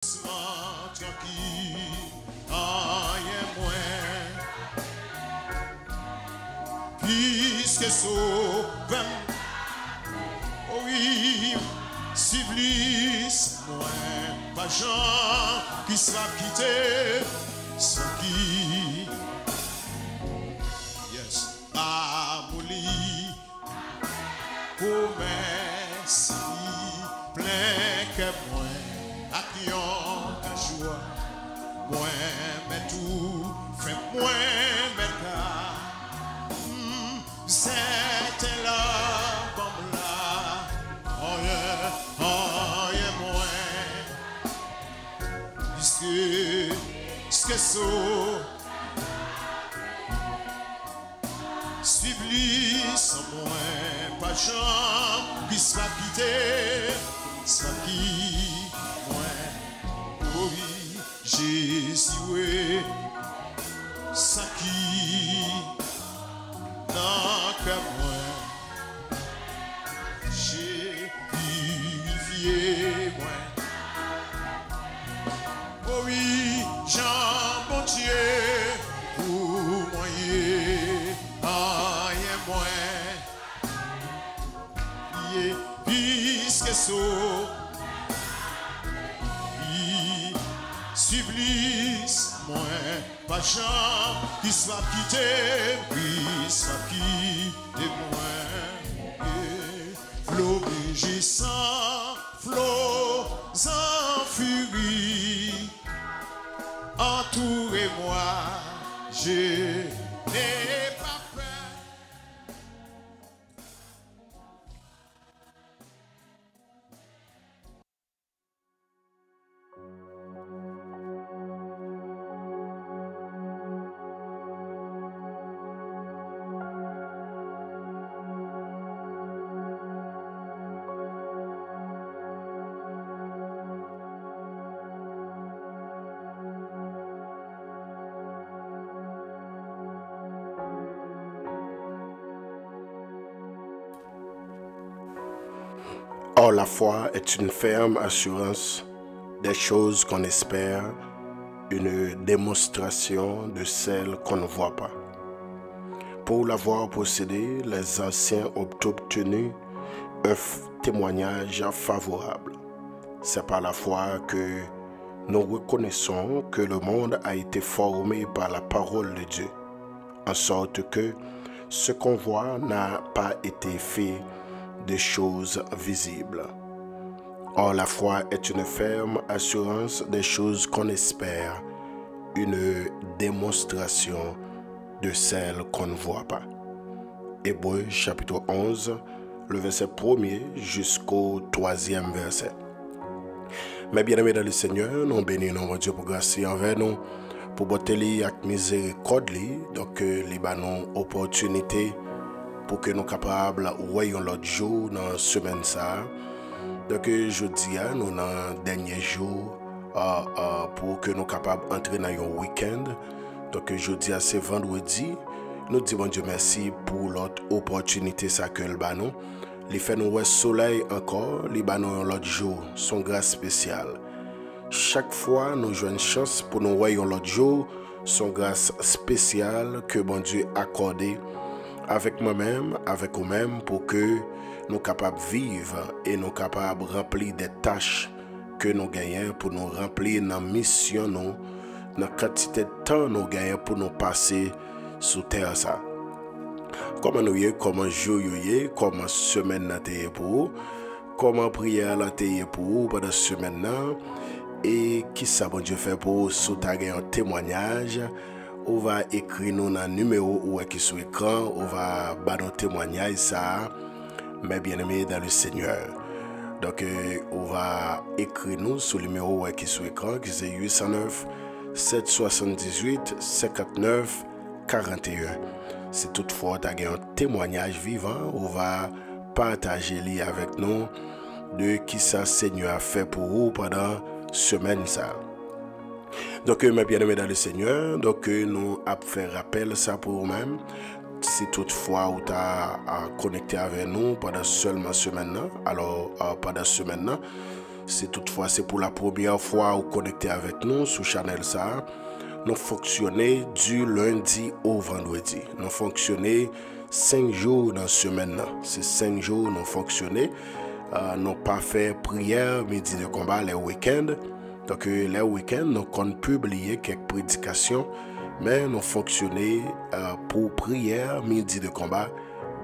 tranquille, rien moins, puisque sauvem, oui, civilis moins, pas gens qui sera quitté, sans qui, yes, amouli, promesse, plein que moi. Action ta joie, moi mais tout, fait moi mais car c'était là, bon là, oh yeah, moi, puisque ça, suivez sans moi, pas gens qui sera quitté, sans qui. Oui, Jésus est ça qui n'a qu'à moi. J'ai purifié moi. Oh oui, Jean bon Dieu pour moi rien moins. Puisque so Sublis, moins pas gens qui soit quitté, puis soit quitté moins. Flot rugissant, flot en furie, entourez-moi, je n'ai pas peur. Or, la foi est une ferme assurance des choses qu'on espère, une démonstration de celles qu'on ne voit pas. Pour l'avoir possédé, les anciens ont obtenu un témoignage favorable. C'est par la foi que nous reconnaissons que le monde a été formé par la parole de Dieu, en sorte que ce qu'on voit n'a pas été fait de choses visibles. Or, la foi est une ferme assurance des choses qu'on espère, une démonstration de celles qu'on ne voit pas. Hébreux chapitre 11, le verset 1er jusqu'au 3e verset. Mais bien-aimés dans le Seigneur, nous bénissons notre Dieu pour grâce envers nous, pour botter avec miséricorde, donc les banons opportunité pour que nous capables voyons l'autre jour dans la semaine ça. Donc je dis nous dans le dernier jour pour que nous capables d'entrer dans un week-end. Donc je dis c'est vendredi. Nous disons Dieu merci pour l'autre opportunité ça que le banon. Les fait nous soleil encore, les banon l'autre jour, son grâce spéciale. Chaque fois nous jouons une chance pour nous voyons l'autre jour, son grâce spéciale que bon Dieu accordé avec moi-même, avec vous-même, pour que nous capables de vivre et nous capables de remplir des tâches que nous gagnons pour nous remplir dans la mission, dans la quantité de temps nous gagnons pour nous passer sous terre. Ça. Comment nous y comment jour y comment semaine nous pour comment prière nous pour pendant la semaine et qui ça bon Dieu fait pour sous ta un témoignage. On va écrire nous dans le numéro ou qui sur l'écran, on va battre un témoignage ça, mais bien aimé dans le Seigneur. Donc on va écrire nous sur le numéro qui sur l'écran qui c'est 809 778 59 41. Si toutefois tu as un témoignage vivant, on va partager lui avec nous de qui ça Seigneur a fait pour vous pendant semaine ça. Donc, mes bien-aimés dans le Seigneur, donc nous avons fait rappel ça pour vous-même. Si toutefois vous avez connecté avec nous pendant seulement semaine, alors pendant semaine, C'est toutefois c'est pour la première fois ou connecté avec nous sur Channel ça, nous fonctionnons du lundi au vendredi. Nous fonctionnons 5 jours dans la semaine. C'est 5 jours nous fonctionnons. Nous pas fait prière, midi de combat les week-ends. Donc les week-ends, nous comptons publier quelques prédications, mais nous fonctionnons pour prière, midi de combat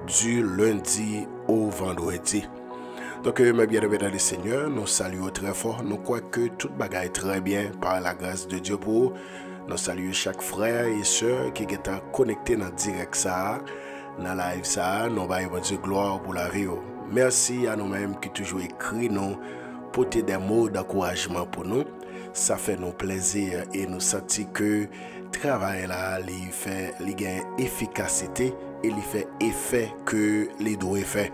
du lundi au vendredi. Donc, mes bien-aimés dans le Seigneur, nous saluons très fort. Nous croyons que tout bagaille très bien par la grâce de Dieu pour nous saluons chaque frère et soeur qui est connecté dans le direct ça, dans la live ça. Nous avons Dieu gloire pour la vie. Merci à nous-mêmes qui toujours écrit nous, porter des mots d'encouragement pour nous. Ça fait nous plaisir et nous sentons que le travail là, il fait efficacité et il fait effet que les doit faire.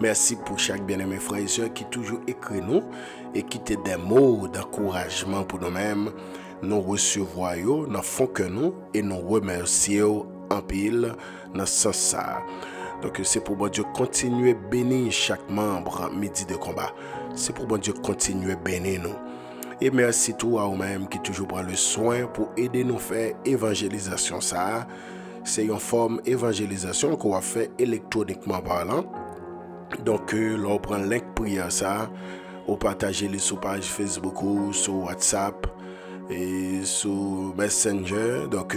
Merci pour chaque bien-aimé frère et soeur qui toujours écrit nous et qui te des mots d'encouragement pour nous-mêmes. Nous recevons, nous font que nous et nous remercions en pile dans ce sens. Donc c'est pour bon Dieu continuer à bénir chaque membre midi de combat. C'est pour bon Dieu continuer à bénir nous. Et merci tout à vous-même qui toujours prend le soin pour aider nous à faire évangélisation ça. C'est une forme d'évangélisation qu'on va faire électroniquement parlant. Donc, là, on prend le link prière ça, on partage les sur page Facebook ou sur WhatsApp et sur Messenger. Donc,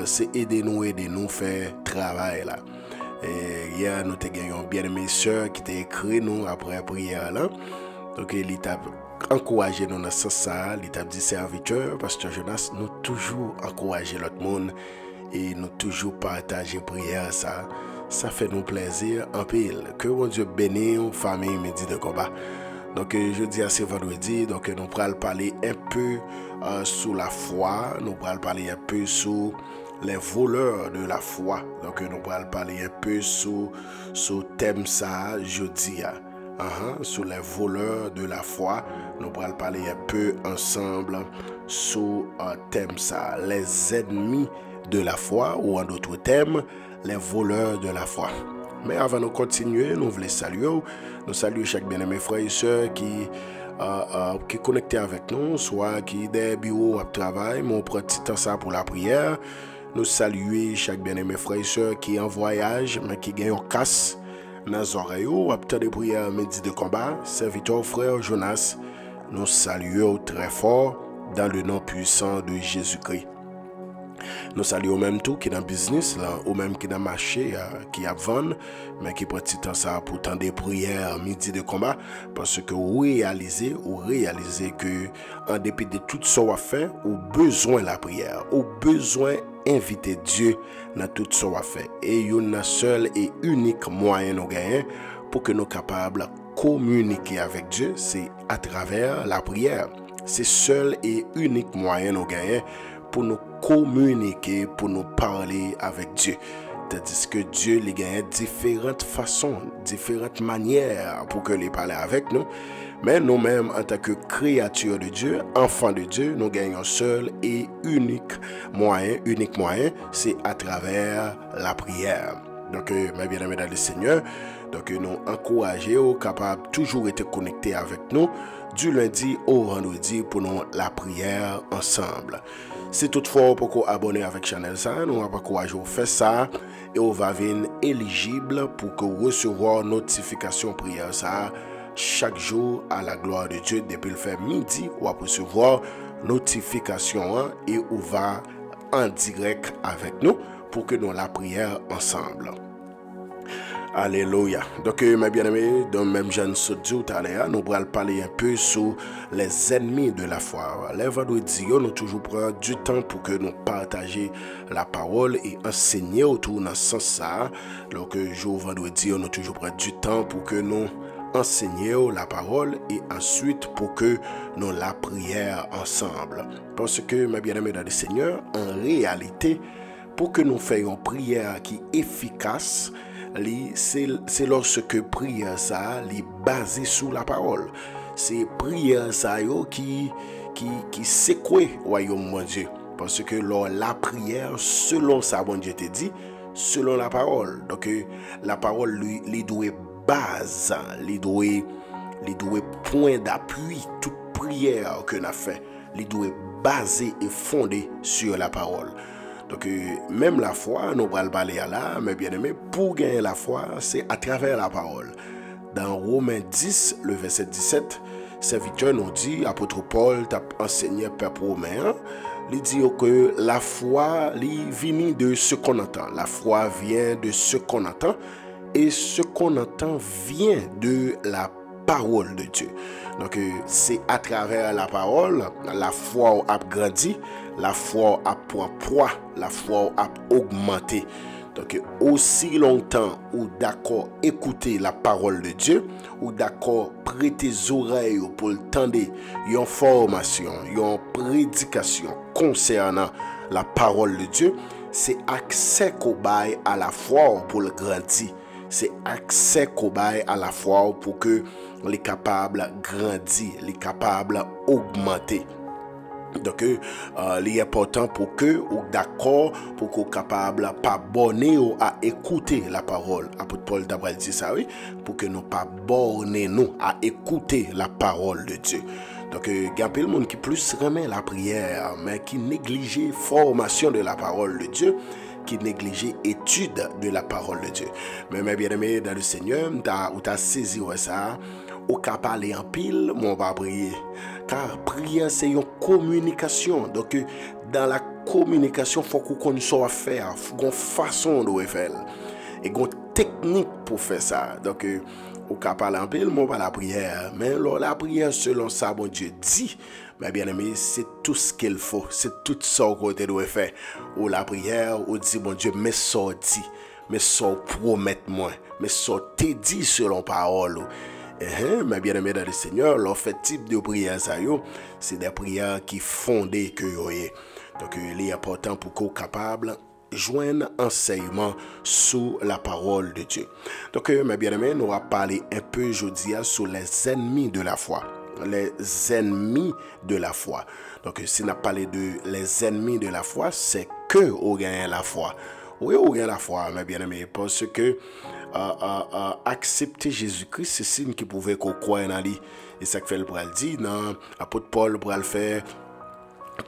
c'est aider nous faire travail là. Et hier, nous avons bien aimé sœur qui t'a écrit nous après la prière là. Donc, il t'a encouragé nous dans ce sens, il t'a dit serviteur, Pasteur Jonas, nous toujours encourager l'autre monde et nous toujours partager prière ça. Ça fait nous plaisir en pile. Que bon Dieu bénisse famille midi de combat. Donc jeudi à ce vendredi, donc nous allons parler un peu sur la foi, nous allons parler un peu sur les voleurs de la foi. Donc nous allons parler un peu sur thème ça jeudi. Sur les voleurs de la foi, nous allons parler un peu ensemble sur thème ça, les ennemis de la foi ou en d'autres termes, les voleurs de la foi. Mais avant de continuer, nous voulons saluer. Nous saluons chaque bien-aimé frère et soeur qui est connecté avec nous, soit qui est des bureaux à travail, mais on prend petit temps ça pour la prière. Nous saluons chaque bien-aimé frère et soeur qui est en voyage, mais qui gagne un casse dans les oreilles, ou après des prières midi de combat. Serviteur frère Jonas, nous saluons très fort dans le nom puissant de Jésus-Christ. Nous saluons même tout qui est dans le business, là, ou même qui est dans le marché, qui a vendu, mais qui prend temps ça pour tant des prières midi de combat, parce que vous réalisez que en dépit de tout ce qu'on fait, ou besoin de la prière, ou besoin d'inviter Dieu dans tout ce qu'on fait. Et il y a un seul et unique moyen de gagner pour que nous soyons capables de communiquer avec Dieu, c'est à travers la prière. C'est seul et unique moyen de gagner pour nous communiquer, pour nous parler avec Dieu. Tandis que Dieu les gagne différentes façons, différentes manières pour que les parler avec nous. Mais nous-mêmes, en tant que créatures de Dieu, enfants de Dieu, nous gagnons seul et unique moyen, c'est à travers la prière. Donc, mes bien-aimés dans le Seigneur, donc nous encourageons, capables toujours être connectés avec nous du lundi au vendredi pour nous la prière ensemble. Si toutefois pour qu'on abonner avec Channel ça, nous va encourager à faire ça et on va venir éligible pour que recevoir notification prière ça chaque jour à la gloire de Dieu. Depuis le fait midi, on va recevoir notification et on va en direct avec nous pour que nous la prière ensemble. Alléluia. Donc, mes bien-aimés, dans le même genre tout à l'heure, nous allons parler un peu sur les ennemis de la foi. Les vendredis, nous toujours prendre du temps pour que nous partagions la parole et enseigner autour de ce sens. Donc, jour vendredi, nous toujours prendre du temps pour que nous enseignions la parole et ensuite pour que nous la prière ensemble. Parce que, mes bien-aimés dans le Seigneur, en réalité, pour que nous fassions une prière qui est efficace, c'est lorsque prière ça est basée sur la parole. C'est prière ça qui secoue royaume de Dieu. Parce que la prière, selon ça, bon Dieu te dit, selon la parole. Donc la parole lui doit base, lui doit li doit point d'appui toute prière que n'a fait, li doit basé et fondé sur la parole. Donc, même la foi, nous allons parler là, mais bien aimé, pour gagner la foi, c'est à travers la parole. Dans Romains 10, le verset 17, serviteur nous dit, apôtre Paul t'a enseigné peuple romain, il dit que la foi vient de ce qu'on entend. La foi vient de ce qu'on entend, et ce qu'on entend vient de la parole de Dieu. Donc, c'est à travers la parole, la foi a grandi, la foi a pris poids, la foi a augmenté. Donc, aussi longtemps ou d'accord écouter la parole de Dieu, ou d'accord prêter oreilles pour entendre une formation, une prédication concernant la parole de Dieu, c'est accès qu'on bail à la foi pour le grandir. C'est accès qu'on bail à la foi pour que les capables grandir, les capables augmenter. Donc, il est important pour que, ou d'accord, pour qu'on capable pas borner ou à écouter la parole. Apôtre Paul d'abord dit ça, oui, pour que nous pas borner nous à écouter la parole de Dieu. Donc, il y a plein de monde qui plus remet la prière, mais qui néglige formation de la parole de Dieu, qui néglige étude de la parole de Dieu. Mais mes bien-aimés dans le Seigneur, ou t'as saisi ça, ou qu'à parler en pile, mon va prier. Car prière, c'est une communication. Donc, dans la communication, il faut qu'on connaisse à faire. Il faut qu'on façon de faire. Et qu'on technique pour faire ça. Donc, ou qu'à parler en pile, mon va la prière. Mais la prière, selon ça, bon Dieu dit, mais bien aimé, c'est tout ce qu'il faut. C'est tout ça qu'on doit faire. Ou la prière, ou dit, bon Dieu, mais sorti. Mais ça promet moi. Mais ça t'est dit selon parole. Mais bien aimé dans le Seigneur, leur fait type de prière, c'est des prières qui fondées que vous avez. Donc, il est important pour qu'on soit capable de joindre enseignement sous la parole de Dieu. Donc, mes bien aimés, nous allons parler un peu aujourd'hui sur les ennemis de la foi. Les ennemis de la foi. Donc, si on a parlé de les ennemis de la foi, c'est que on gagne la foi. Oui, on gagne la foi, mes bien aimés, parce que accepter Jésus-Christ, c'est signe qui pouvait qu'on croit en lui. Et ça que fait le bral dit, non, apôtre Paul pour le faire,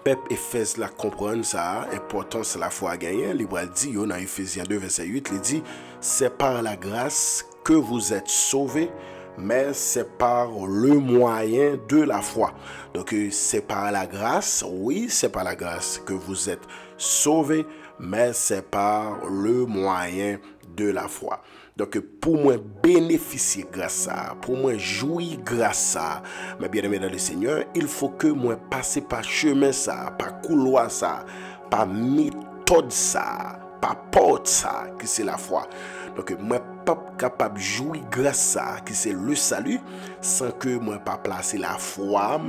peuple Éphèse la comprendre ça, importance la foi gagnée. Il bral dit, dans Ephésiens 2 verset 8, il dit, c'est par la grâce que vous êtes sauvés, mais c'est par le moyen de la foi. Donc c'est par la grâce, oui, c'est par la grâce que vous êtes sauvés, mais c'est par le moyen de la foi. Donc, pour moi bénéficier grâce à ça, pour moi jouir grâce à ça, mes bien-aimés dans le Seigneur, il faut que moi passe par chemin ça, par couloir ça, par méthode ça, par porte ça, qui c'est la foi. Donc, moi pas capable de jouir grâce à ça, qui c'est le salut, sans que moi pas placer la foi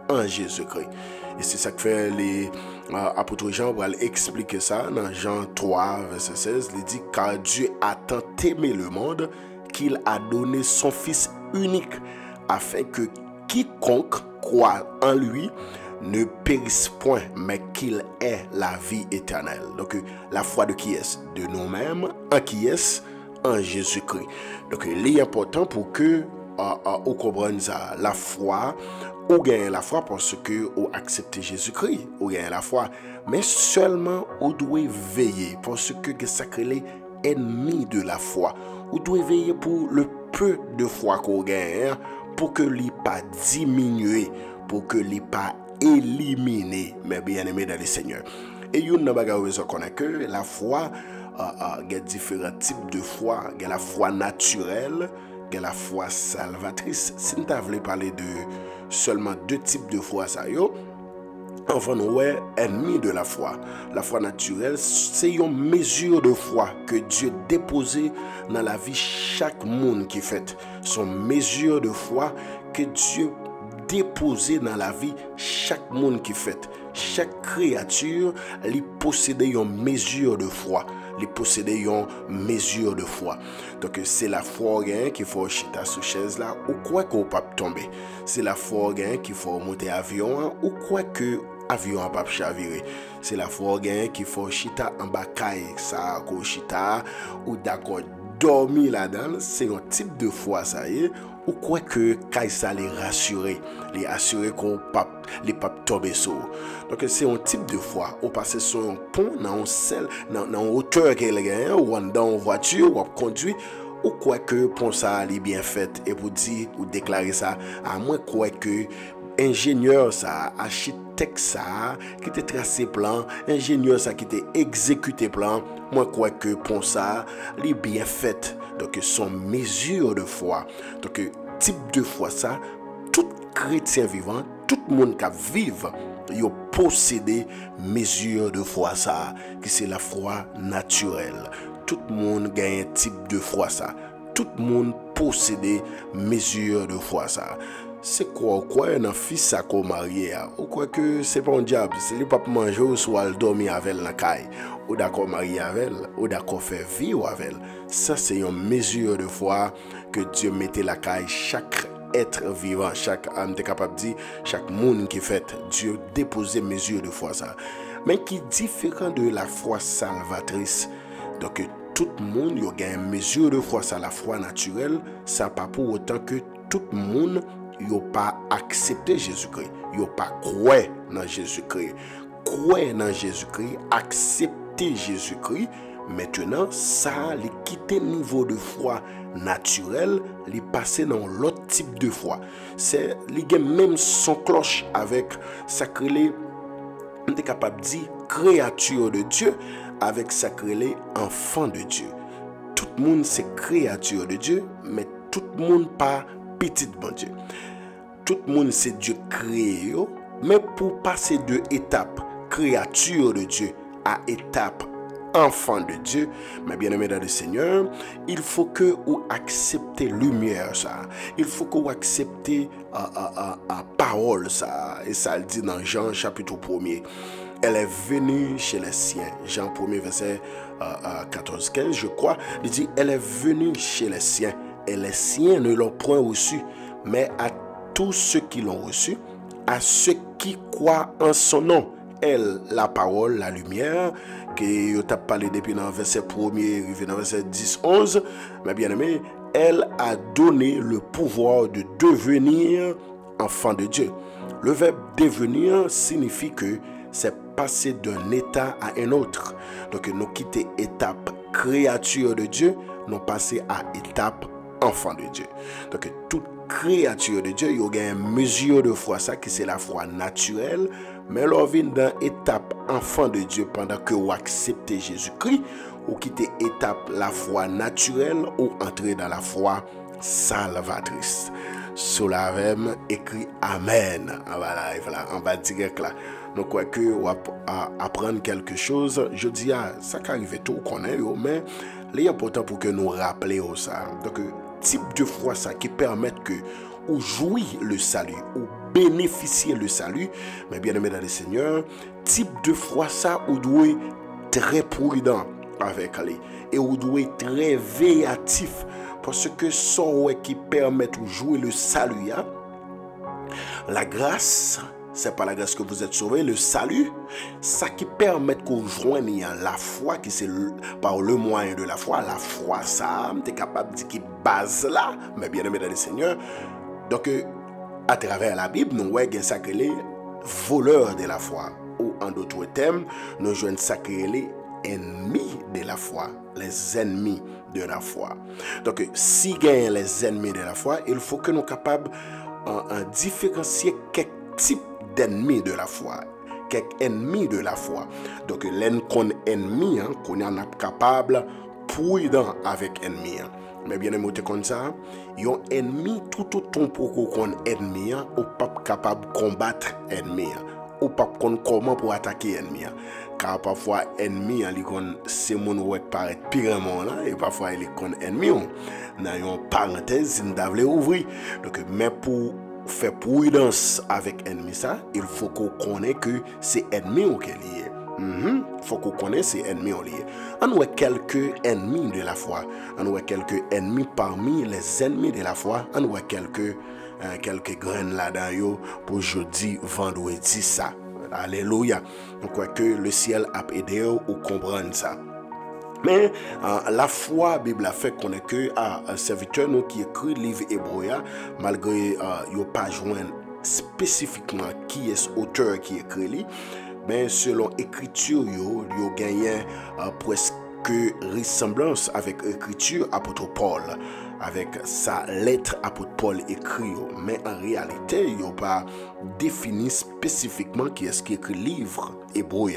en Jésus-Christ. Et c'est ça que fait les apôtres Jean va expliquer ça dans Jean 3, verset 16. Il dit, car Dieu a tant aimé le monde qu'il a donné son Fils unique, afin que quiconque croit en lui ne périsse point, mais qu'il ait la vie éternelle. Donc, la foi de qui est? De nous-mêmes, en qui est? En Jésus-Christ. Donc, il est important pour que on comprenne ça, la foi, ou gagne la foi parce que ou accepter Jésus-Christ, ou gagne la foi, mais seulement on doit veiller parce que sacré les ennemis de la foi. On doit veiller pour le peu de foi qu'on gagne, pour que l'il pas diminuer, pour que l'il pas éliminer, mes bien-aimés dans le Seigneur. Et il y a une connaît que la foi, il y a différents types de foi. Il y a la foi naturelle, il y a la foi salvatrice. Si nous voulons parler de seulement deux types de foi, ça y est, enfin, nous sommes ennemis de la foi. La foi naturelle, c'est une mesure de foi que Dieu déposé dans la vie chaque monde qui fait. Son mesure de foi que Dieu déposé dans la vie chaque monde qui fait. Chaque créature, elle possède une mesure de foi. Il possède une mesure de foi. Donc c'est la foi qu'il faut chita sous chaise là ou quoi qu'on pas tomber. C'est la foi qu'il faut monter avion ou quoi que avion pas chavirer. C'est la foi qu'il faut chita en bas caille ça ko chita ou d'accord dormi là-dedans, c'est un type de foi ça y est, ou quoi que ça les assurer qu'on les papes tomber sur. Donc c'est un type de foi, ou passer sur un pont dans un sel, dans hauteur qu'elle gagne, ou dans une voiture, ou conduit, ou quoi que pont ça est bien fait, et vous dire ou déclarer ça, à moins quoi que ingénieur ça, architecte ça, qui te tracé plan, ingénieur ça qui te exécuté plan, moi quoi que pour ça, les bien fait. Donc son mesure de foi. Donc type de foi ça, tout chrétien vivant, tout le monde qui vive, il possédé mesure de foi ça, qui c'est la foi naturelle. Tout le monde gagne un type de foi ça. Tout le monde possède mesure de foi ça. C'est quoi un fils ça qu'on marié ou quoi que c'est pas un diable, c'est lui pas manger ou soit dormir avec la caille ou d'accord marié avec ou d'accord faire vivre avec. Ça c'est une mesure de foi que Dieu mettait la caille chaque être vivant, chaque âme est capable de dire, chaque monde qui fait, Dieu déposer mesure de foi ça. Mais qui est différent de la foi salvatrice. Donc tout le monde y a une mesure de foi, ça la foi naturelle, ça pas pour autant que tout le monde n'a pas accepté Jésus-Christ, n'a pas croire dans Jésus-Christ. Croire dans Jésus-Christ, accepter Jésus-Christ, maintenant ça les quitter niveau de foi naturel, les passer dans l'autre type de foi. C'est les même son cloche avec sacré, on est capable de dire créature de Dieu avec sacré enfant de Dieu. Tout le monde c'est créature de Dieu, mais tout le monde pas petit bon Dieu. Tout le monde c'est Dieu créé, mais pour passer de étape créature de Dieu à étape enfant de Dieu, mes bien-aimés dans le Seigneur, il faut que vous acceptez lumière ça. Il faut que vous acceptez parole ça. Et ça le dit dans Jean chapitre 1er. Elle est venue chez les siens. Jean 1er verset 14-15 je crois. Il dit elle est venue chez les siens. Et les siens ne l'ont point reçu. Mais à tous ceux qui l'ont reçu, à ceux qui croient en son nom. Elle, la parole, la lumière, que je t'ai parlé depuis dans le verset 1er, dans le verset 10-11, mais bien aimé, elle a donné le pouvoir de devenir enfant de Dieu. Le verbe devenir signifie que c'est passer d'un état à un autre. Donc nous quitter étape créature de Dieu, nous passer à étape enfant de Dieu. Donc toute créature de Dieu, il y a une mesure de foi, ça qui c'est la foi naturelle, mais l'on vient dans l'étape enfant de Dieu pendant que vous acceptez Jésus-Christ, ou quittez étape la foi naturelle, ou entrer dans la foi salvatrice. Sur la même écrit Amen. Voilà, on va direct là. Donc, quoi que on va apprendre quelque chose, je dis, ça qui arrive tout qu'on est, mais l'important pour que nous rappelions ça. Donc, type de foi ça qui permet que ou jouir le salut ou bénéficier le salut, mais bien aimé dans le Seigneur, type de foi ça ou doit être très prudent avec lui et ou doit être très véatif parce que ça qui permet de jouer le salut, hein? La grâce, c'est pas la grâce que vous êtes sauvé, le salut, ça qui permet qu'on joigne la foi, qui c'est par le moyen de la foi ça, tu es capable de dire qui base là, mais bien aimé dans le Seigneur. Donc, à travers la Bible, nous voyons ça que les voleurs de la foi, ou en d'autres termes, nous jouons ça que les ennemis de la foi, les ennemis de la foi. Donc, si gagnent les ennemis de la foi, il faut que nous soyons capables de différencier quelques types d'ennemis de la foi, quelques ennemis de la foi. Donc, l'ennemi, qu'on est capable prudent avec ennemi. Mais bien aimé comme ça, yon ennemi tout autant pour qu'on ennemi ou pas capable de combattre ennemi ou pas comment pour attaquer ennemi. Car parfois ennemi c'est mon ouais paraît pire là et parfois il est con ennemi. Dans une parenthèse, il doit ouvrir. Donc mais pour faire prudence avec ennemi ça, il faut qu'on connaisse que c'est ennemi ou qu'il est. Faut qu'on connaisse ces ennemis en lié. On a quelques ennemis de la foi. On a quelques ennemis parmi les ennemis de la foi. On a quelques graines là-dedans pour jeudi, vendredi ça. Alléluia. Donc que le ciel a aidé ou comprendre ça. Mais la foi, la Bible a fait qu'on est que un serviteur nous qui écrit le livre hébreu, malgré il n'y a pas joint spécifiquement qui est l'auteur qui écrit lui, mais selon l'écriture, il y a gagné presque ressemblance avec l'écriture apôtre Paul, avec sa lettre apôtre Paul écrit, mais en réalité, il n'y a pas défini spécifiquement qui est-ce qui écrit le livre hébreu.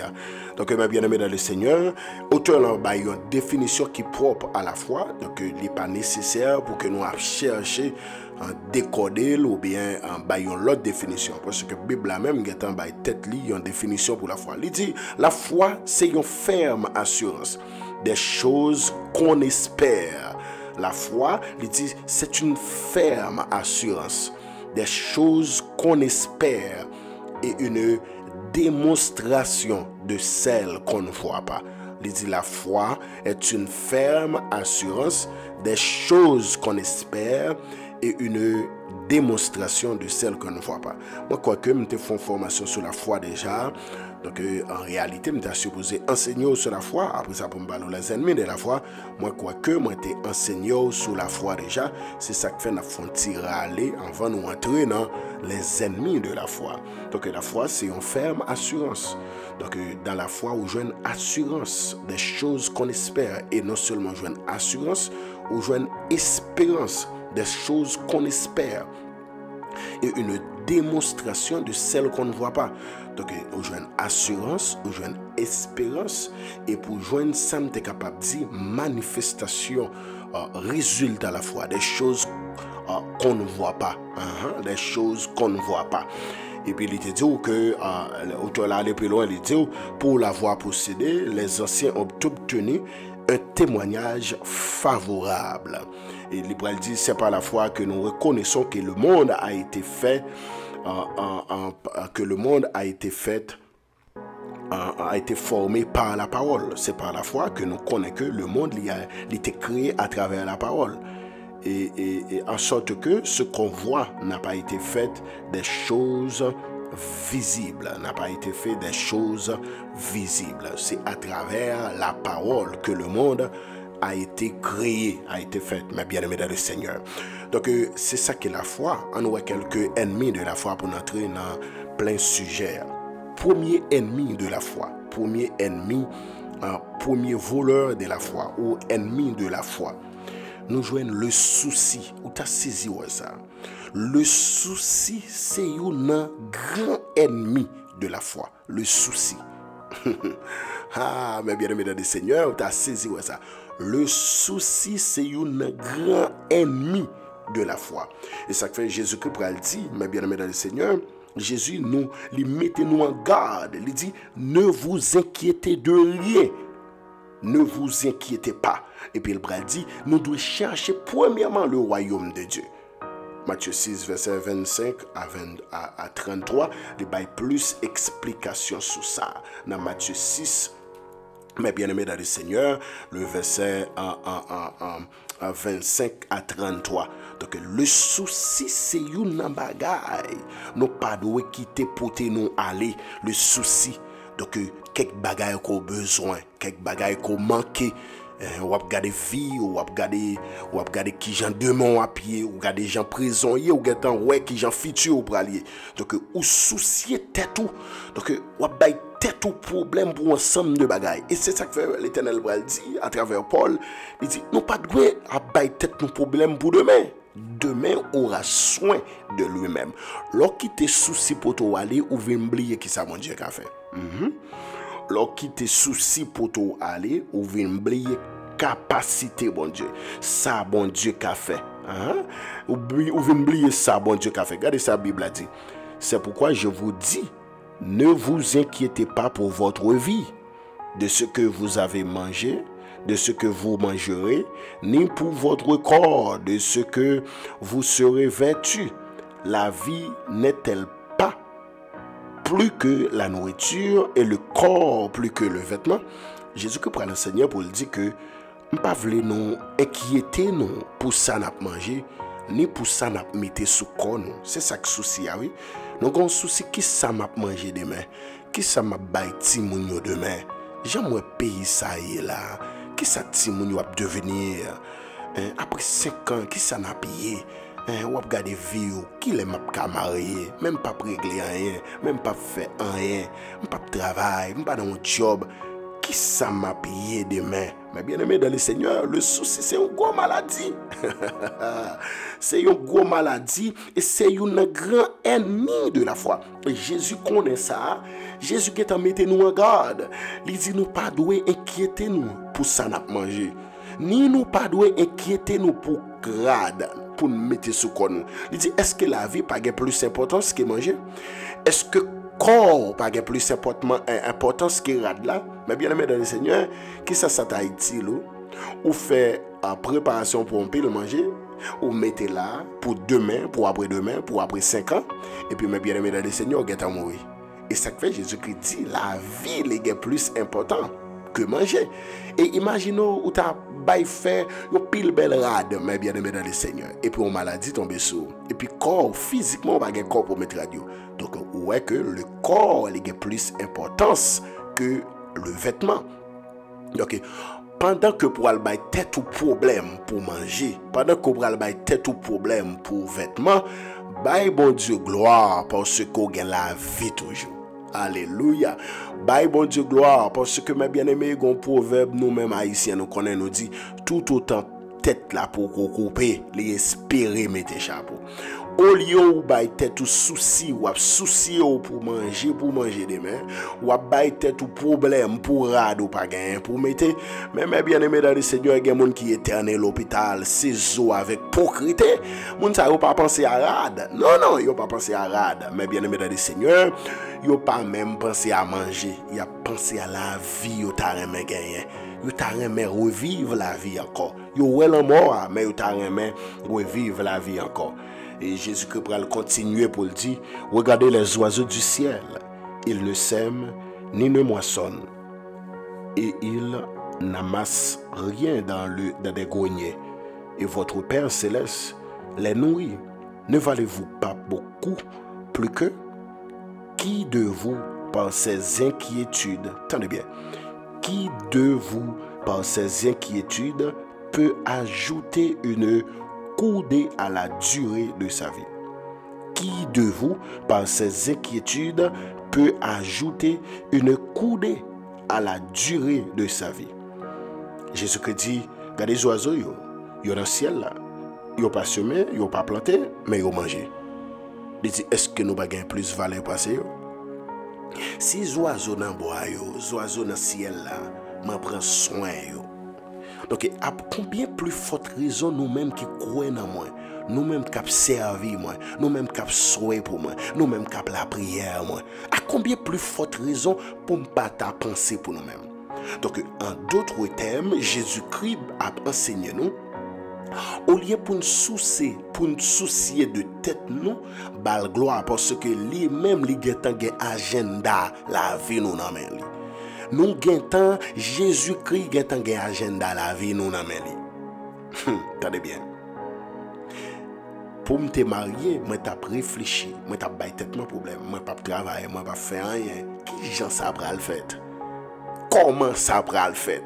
Donc, mes bien-aimés dans le Seigneur, auteur a une définition qui est propre à la foi, donc il n'est pas nécessaire pour que nous cherchions décoder ou bien une autre définition, parce que la Bible même a une définition pour la foi. Il dit la foi c'est une ferme assurance des choses qu'on espère. La foi, il dit, c'est une ferme assurance des choses qu'on espère et une démonstration de celles qu'on ne voit pas. Il dit, la foi est une ferme assurance des choses qu'on espère et une démonstration de celles qu'on ne voit pas. Moi, quoique, je fais une formation sur la foi déjà. Donc, en réalité, je suis supposé enseigner sur la foi. Après ça, pour me parler les ennemis de la foi. Moi, quoique, je suis enseigné sur la foi déjà. C'est ça que fait nous tirer aller avant de nous entrer dans les ennemis de la foi. Donc, la foi, c'est une ferme assurance. Donc, dans la foi, on joue une assurance des choses qu'on espère. Et non seulement jouer une assurance, on joue une espérance des choses qu'on espère. Et une démonstration de celles qu'on ne voit pas. Donc, on joue une assurance, on joue une espérance, et pour joindre ça, on est capable de dire manifestation, résultat à la fois, des choses qu'on ne voit pas, des choses qu'on ne voit pas. Et puis, il était dit que, l'auteur là, aller plus loin, il dit pour l'avoir possédé, les anciens ont obtenu un témoignage favorable. Et l'Hébreu dit, c'est par la foi que nous reconnaissons que le monde a été fait, que le monde a été fait, a été formé par la parole. C'est par la foi que nous connaissons que le monde a été créé à travers la parole. Et en sorte que ce qu'on voit n'a pas été fait des choses visibles, n'a pas été fait des choses visibles. C'est à travers la parole que le monde a été créé, a été fait, mes bien-aimés dans le Seigneur. Donc, c'est ça que la foi. On voit quelques ennemis de la foi pour entrer dans plein sujet. Premier ennemi de la foi, premier ennemi, premier voleur de la foi ou ennemi de la foi. Nous jouons le souci. Ou t'as saisi ça? Le souci, c'est un grand ennemi de la foi. Le souci. Ah, mes bien-aimés dans le Seigneur, tu as saisi ça. Le souci, c'est un grand ennemi de la foi. Et ça fait Jésus-Christ pour le dire, mes bien-aimés dans le Seigneur, Jésus nous mettez nous en garde. Il dit, ne vous inquiétez de rien. Ne vous inquiétez pas. Et puis il dit, nous devons chercher premièrement le royaume de Dieu. Matthieu 6, verset 25 à 33, il y a plus d'explications sur ça. Dans Matthieu 6, mes bien-aimés dans le Seigneur, le verset 25 à 33. Donc, le souci, c'est une bagaille. Nous pas de quitter pour nous aller. Le souci. Donc, quelques bagailles qu'on a besoin, quelques bagailles qu'on manque. Ou regarder vie, ou regarder qui gens demain à pied, ou regarder gens prisonniers, ou regarder ouais qui gens futur pour aller. Donc, ou soucier tête tout. Donc, ou bailler tête tout problème pour ensemble de bagailles. Et c'est ça que fait l'Éternel dit à travers Paul. Il dit, non pas de à bailler tête nos problèmes pour demain. Demain aura soin de lui-même. Lorsqu'il te soucie pour toi aller, ou vient oublier qui ça mon Dieu qu'a fait. Lorsqu'il te soucie pour toi aller, ou vient oublier capacité bon Dieu. Ça bon Dieu qu'a fait. Ou vient oublier ça bon Dieu qu'a fait. Regardez ça, la Bible a dit. C'est pourquoi je vous dis, ne vous inquiétez pas pour votre vie, de ce que vous avez mangé, de ce que vous mangerez, ni pour votre corps, de ce que vous serez vêtu. La vie n'est-elle pas plus que la nourriture et le corps plus que le vêtement? Jésus-Christ prend le Seigneur pour le dire que nous ne pouvons pas nous inquiéter nous pour ça n'a pas mangé, ni pour ça n'a pas mis sous corps. C'est ça que souci, oui. Nous avons un souci qui ça m'a mangé demain, qui ça m'a bâti mon demain. J'aimerais payer ça et là. qui ça ti moun yo ap devenir après 5 ans, qui ça n'a payé? Ou ap gade vie ou, qui les m'a ka marié, même pas régler rien, même pas fait rien, même pas travail, même pas dans mon job. Qui ça m'a payé demain? Mais bien aimé dans le Seigneur, le souci c'est une grosse maladie. C'est une grosse maladie et c'est un grand ennemi de la foi. Et Jésus connaît ça. Jésus qui t'a mis nous en garde. Il dit nous pas doué inquiéter nous pour ça n'a manger. Ni nous pas doué inquiéter nous pour grade, pour nous mettre sous nous. Il dit est-ce que la vie pas plus importance que manger? Est-ce que corps pas plus importance que rad là? Mais bien aimé dans le Seigneur, qui ça t'a utile ou fait en préparation pour un peu le manger ou mettez là pour demain, pour après 5 ans et puis mais bien aimé dans le Seigneur, vous allez mourir. Et ça fait Jésus-Christ dit la vie est plus important que manger. Et imaginez où tu as fait une pile belle rade, mais bien aimé dans le Seigneur. Et puis une maladie tombe sur. Et puis corps, physiquement, on va avoir un corps pour mettre radio. Donc, ouais que le corps a plus d'importance que le vêtement. Donc, pendant que pour aller tête ou problème pour manger, pendant que pour aller tête ou problème pour vêtements, bye bon Dieu gloire parce qu'on gagne la vie toujours. Alléluia. Bye bon Dieu gloire parce que mes bien-aimés, un proverbe nous-mêmes haïtiens nous connaissons, nous dit tout autant tête là pour couper, les espérer mettre chapeau. Au lieu où bay tête ou souci ou souci ou pour manger demain, ou bay tête ou problème pour rad ou pas gain pour mettre, mais bien aimé dans le Seigneur, il y a des gens qui éternel l'hôpital, c'est avec procrité, moun ça yo pas penser à rad. Non, yo pas penser à rad, mais bien aimé dans le Seigneur, yo pas même penser à manger, il a pensé à la vie, yo t'a remen gagner. Yo t'a remen revivre la vie encore. Yo ouais la mort, mais yo t'a remen revivre la vie encore. Et Jésus-Christ va continuer pour le dire, regardez les oiseaux du ciel, ils ne sèment ni ne moissonnent, et ils n'amassent rien dans des greniers, et votre Père céleste les nourrit. Ne valez-vous pas beaucoup plus que? Qui de vous, par ses inquiétudes, attendez bien, qui de vous, par ses inquiétudes, peut ajouter une coudée à la durée de sa vie? Qui de vous, par ses inquiétudes, peut ajouter une coudée à la durée de sa vie? Jésus-Christ dit, regardez les oiseaux, ils sont dans le ciel là. Ils n'ont pas semé, ils n'ont pas planté, mais ils ont mangé. Il dit, est-ce que nous avons plus valeur passer? Si les oiseaux dans le bois, les oiseaux dans le ciel là, m'en prend soin. Donc, à combien plus forte raison nous-mêmes qui croyons en moi, nous-mêmes qui avons servi moi, nous-mêmes qui avons souhaité pour moi, nous-mêmes qui avons la prière moi, à combien plus forte raison pour ne pas penser pour nous-mêmes? Donc, en d'autres termes, Jésus-Christ a enseigné nous, au lieu pour nous soucier de tête nous, bal gloire parce que lui-même il a un agenda la vie nous dans main. Nous avons Jésus-Christ a un agenda la vie nous dans main. Attendez bien. Pour me marier, moi t'ai réfléchi, moi t'ai bail tête mon problème, moi pas travailler, moi pas faire rien. Qui gens ça va le faire? Comment ça va le faire?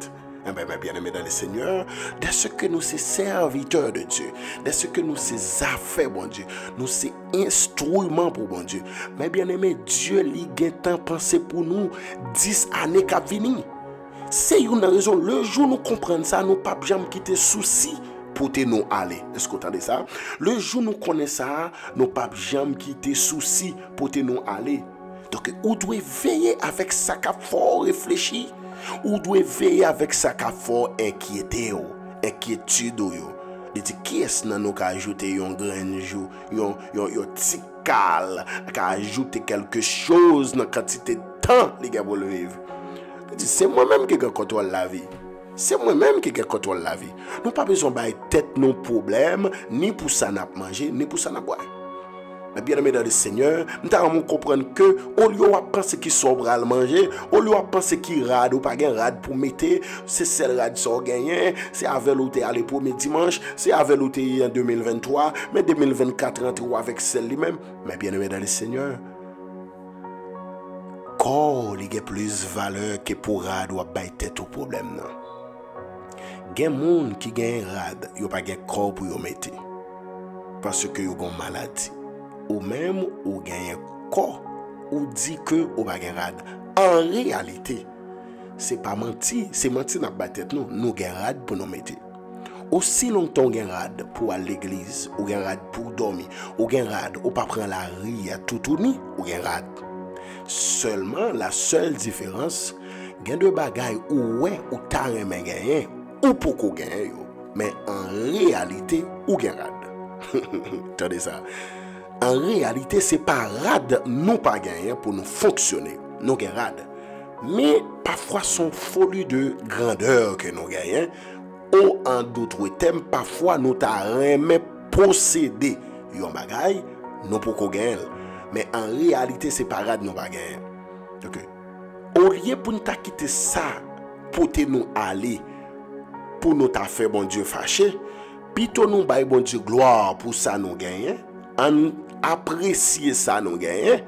Eh bien, bien aimé dans le Seigneur, dès ce que nous sommes serviteurs de Dieu, dès ce que nous sommes affaires, bon Dieu, nous sommes instruments pour bon Dieu. Mais bien aimé, Dieu lui a tant pensé pour nous 10 années qui viennent. C'est une raison. Le jour où nous comprenons ça, nous ne pouvons jamais quitter souci pour nous aller. Est-ce que vous entendez ça? Le jour où nous connaissons ça, nous ne pouvons jamais quitter souci pour nous aller. Donc, vous devez veiller avec ça qu'il faut réfléchir. Ou doit veiller avec ça qu'a fort inquiétude. Il dit qui est-ce que nous a ajouté un grain jour, un petit cal, qu'a ajouté quelque chose dans quantité de temps les gars pour le vivre. Il dit c'est moi-même qui contrôle la vie. C'est moi-même qui contrôle la vie. Nous pas besoin de tête nos problèmes ni pour ça n'a manger ni pour ça n'a boire. Mais bien aimé dans le Seigneur, nous avons comprendre que au lieu de penser qu'il sobre à manger, au lieu de penser qu'il rade ou pas gain rade pour mettre, c'est celle rade qui gagné, c'est avec l'autre aller pour mes dimanche, c'est avec l'autre en 2023, mais 2024 rentre avec celle lui-même. Mais bien aimé dans le Seigneur, corps il a plus valeur que pour rade ou bailler tête au problème non. gen moun qui gen rad, yo pas gen corps pour yo mettre. Parce que yo gon maladie. Ou même ou gen corps ou dit que ou pas gen rad. En réalité, c'est pas menti, c'est menti dans la tête nous gen rad pour nous mettre. Aussi longtemps gen rad pour aller à l'église, ou gen rad pour dormir, ou gen rad ou pas prendre la rue à tout tourner, ou gen rad. Seulement la seule différence, gen de bagay ou ouais ou ta remen gagner ou poko gagner yo. Mais en réalité ou gen rad. Attendez ça. En réalité, c'est pas rad nous pas gagner pour nous fonctionner. Nous gen rad. Mais parfois son folie de grandeur que nous gagnons ou en d'autres termes parfois nous ta remen posséder yon bagay nous poko gagner. Mais en réalité, c'est pas rad nous pas gagner. OK. Au lieu pour nous quitter ça pour nous aller pour nous ta faire bon Dieu fâché, plutôt nous bailler bon Dieu gloire pour ça nous gagner, on apprécier ça nous gagner,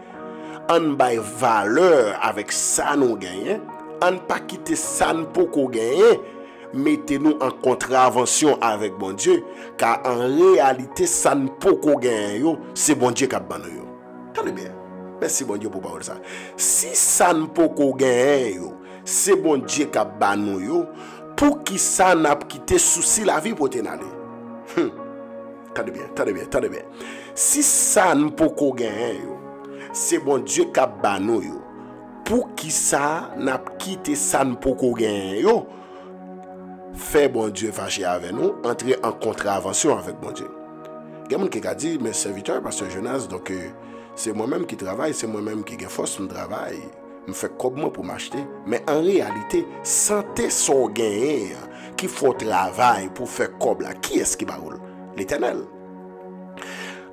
on bailler valeur avec ça nous gagner, on pas quitter ça pour qu'on gagner, mettez-nous en contravention avec bon Dieu, car en réalité ça ne peut qu'on gagner, c'est bon Dieu qui a ban nous. Attendez bien. Merci bon Dieu pour parler ça. Si ça ne peut qu'on gagne, c'est bon Dieu qui a ban nous, pour qui ça n'a quitté souci la vie pour t'en aller. Attendez bien. Si ça ne peut qu'on gagne, c'est bon Dieu qui a ban nous, pour qui ça n'a quitté ça ne peut qu'on gagne, fait bon Dieu fâché avec nous, entrer en contravention avec bon Dieu. Il y a quelqu'un qui a dit, mes serviteurs, pasteur Jonas, donc c'est moi-même qui travaille, c'est moi-même qui ai force de travail. Je fais comme moi pour m'acheter. Mais en réalité, santé son gain qui faut travail pour faire comme là. Qui est-ce qui va rouler? L'Éternel.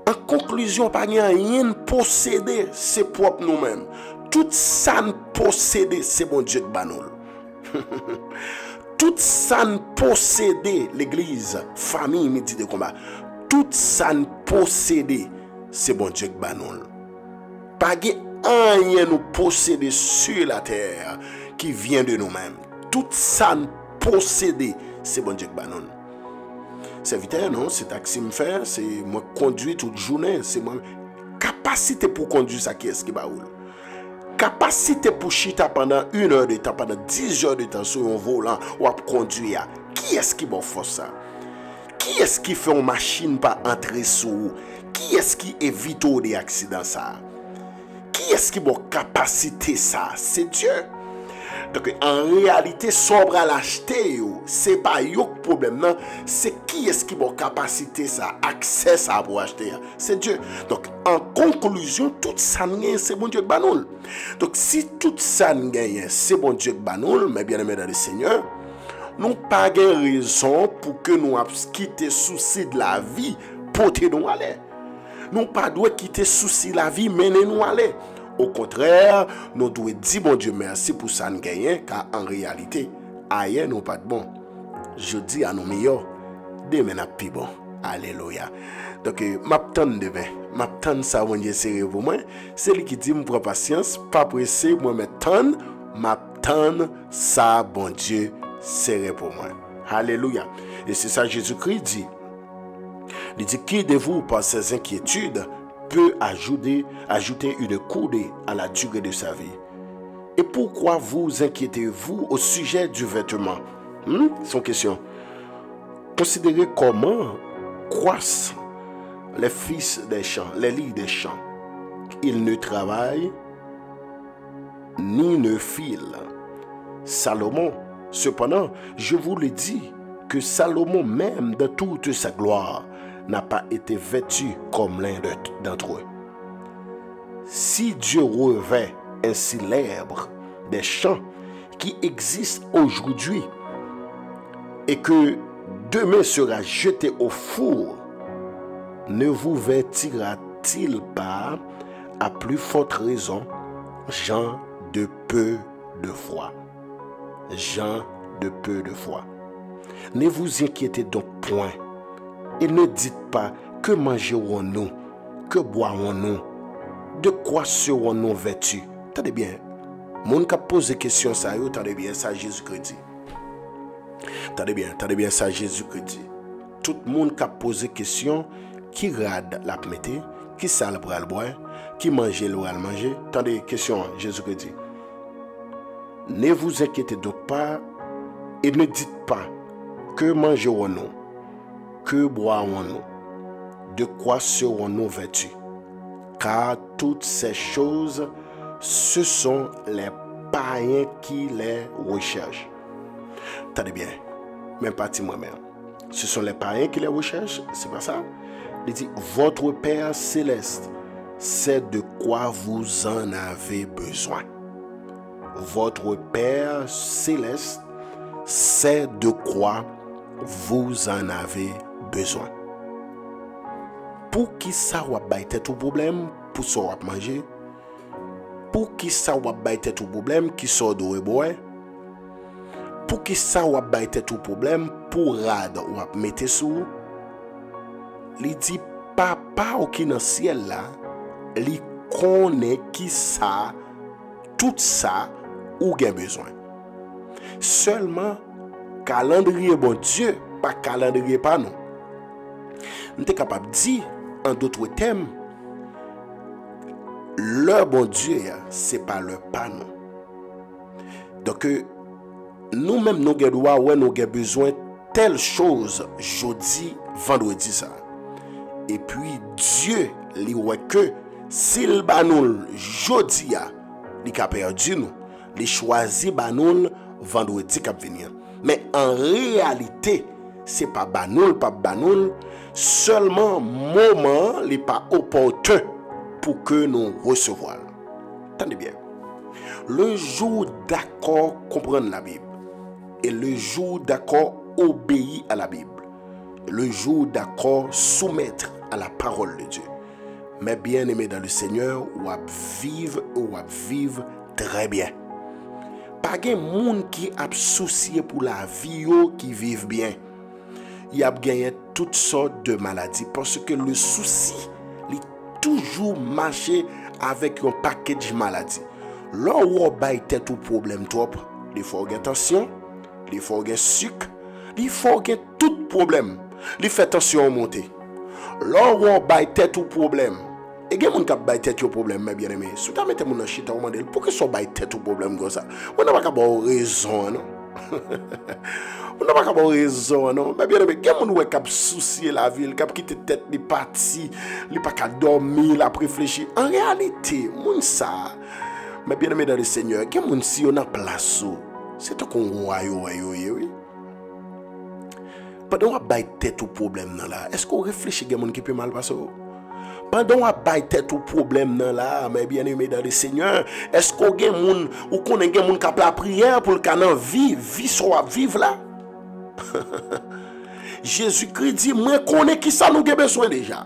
En conclusion, pas rien posséder, c'est propre nous-mêmes. Tout ça nous posséder, c'est bon Dieu qui va nous. Tout ça nous posséder, l'église, famille, midi de combat. Tout ça nous posséder, c'est bon Dieu qui va nous. Pas rien nous posséder sur la terre qui vient de nous-mêmes. Tout ça nous posséder, c'est bon Dieu qui va nous. Serviteur, non, c'est taxi me faire, c'est moi conduire toute journée, c'est moi capacité pour conduire ça qui est-ce qui va rouler. Capacité pour chita pendant 1 heure de temps, pendant 10 heures de temps sur un volant ou à conduire. Qui est-ce qui va faire ça? Qui est-ce qui fait une machine pas entrer sous? Qui est-ce qui évite des accidents ça? Qui est-ce qui a capacité ça? C'est Dieu. Donc en réalité, sobre à l'acheter, c'est pas le problème, non. C'est qui est-ce qui a capacité ça, accès ça pour acheter? C'est Dieu. Donc en conclusion, tout ça c'est bon Dieu qui banoul. Donc si tout ça c'est bon Dieu qui banoul, mais bien aimé dans le Seigneur, nous pas de raison pour que nous quitter souci de la vie pour nous aller. Nous pas doit quitter souci de la vie mener nous aller. Au contraire, nous devons dire bon Dieu merci pour ça nous gagner, car en réalité, ailleurs nous pas de bon. Je dis à nos meilleurs, demain n'a plus bon. Alléluia. Donc, m'attends demain, m'attends ça bon Dieu serré pour moi. C'est lui qui dit me prend patience, pas pressé, moi m'attends ça bon Dieu serré pour moi. Alléluia. Et c'est ça Jésus-Christ dit. Il dit qui de vous par ses inquiétudes peut ajouter une coudée à la durée de sa vie. Et pourquoi vous inquiétez-vous au sujet du vêtement? Son question. Considérez comment croissent les fils des champs, les lits des champs. Ils ne travaillent ni ne filent. Salomon, cependant, je vous le dis, que Salomon même de toute sa gloire n'a pas été vêtu comme l'un d'entre eux. Si Dieu revêt ainsi l'herbe des champs qui existent aujourd'hui et que demain sera jeté au four, ne vous vêtira-t-il pas à plus forte raison, gens de peu de foi? Gens de peu de foi. Ne vous inquiétez donc point. Et ne dites pas que mangerons-nous, que boirons-nous, de quoi serons-nous vêtus. Attendez bien, mon qui pose des questions, ça, attendez bien, ça Jésus-Christ dit. Attendez bien ça, Jésus-Christ dit. Tout le monde qui a posé question, qui rade la mette, qui sale pour le boire, qui mange le manger. Attendez, question, Jésus-Christ dit. Ne vous inquiétez donc pas et ne dites pas que mangerons-nous, que boirons-nous, de quoi serons-nous vêtus. Car toutes ces choses, ce sont les païens qui les recherchent. Attendez bien, même pas moi-même. Ce sont les païens qui les recherchent, c'est pas ça. Il dit, votre Père céleste sait de quoi vous en avez besoin. Votre Père céleste sait de quoi vous en avez besoin. Pour qui ça va bailler tout problème, pour ça va manger. Pour qui ça va bailler tout problème, qui sort de boire. Pour qui ça va bailler tout problème, pour rad ou mettre sous. Il dit papa ou qui dans ciel là, il connaît qui ça, tout ça ou gen besoin. Seulement calendrier bon Dieu, pas calendrier pas nous. Nous sommes capables de dire en d'autres termes, le bon Dieu, c'est pas le pas nous. Donc, nous-mêmes, nous avons besoin de telle chose, jeudi, vendredi, ça. Et puis, Dieu, lui, que s'il bat nous, jeudi, il a perdu nous, il choisit bat nous, vendredi, qui venir. Mais en réalité, c'est pas banoul, pas banoul, seulement moment n'est pas opportun pour que nous recevions. Attendez bien. Le jour d'accord comprendre la Bible et le jour d'accord obéir à la Bible, le jour d'accord soumettre à la parole de Dieu. Mais bien aimé dans le Seigneur, ou à vivre très bien. Pas de monde qui a soucié pour la vie qui vivent bien. Il y a gagné toutes sortes de maladies parce que le souci il toujours marché avec un paquet de maladies. Là où on a tête au problème trop, il faut faire attention, il faut faire sucre, il faut faire tout problème. Il fait attention à monter. Là où on a tête au problème. Et il y a des gens qui ont tête au problème, mais bien aimé. Si tu as mis mon chita au monde, pourquoi ils ont tête au problème comme ça? On n'a pas raison, non? On n'a pas raison, non? Mais bien aimé, il y a des gens qui ont soucié la ville, qui ont quitté tête, les partis, ils n'ont pas dormir, ils ont réfléchi. En réalité, mon ça, mais bien aimé dans le Seigneur, il y a des gens qui ont place. C'est tout qu'on voit, oui. Pendant qu'on a tête au problème, est-ce qu'on réfléchit à des gens qui peuvent mal passer? Pendant qu'on a tête au problème, mais bien aimé dans le Seigneur, est-ce qu'on a des gens qui ont la prière pour le canon vie soit vivre là? Jésus-Christ dit, moi connais qui ça nous a besoin déjà.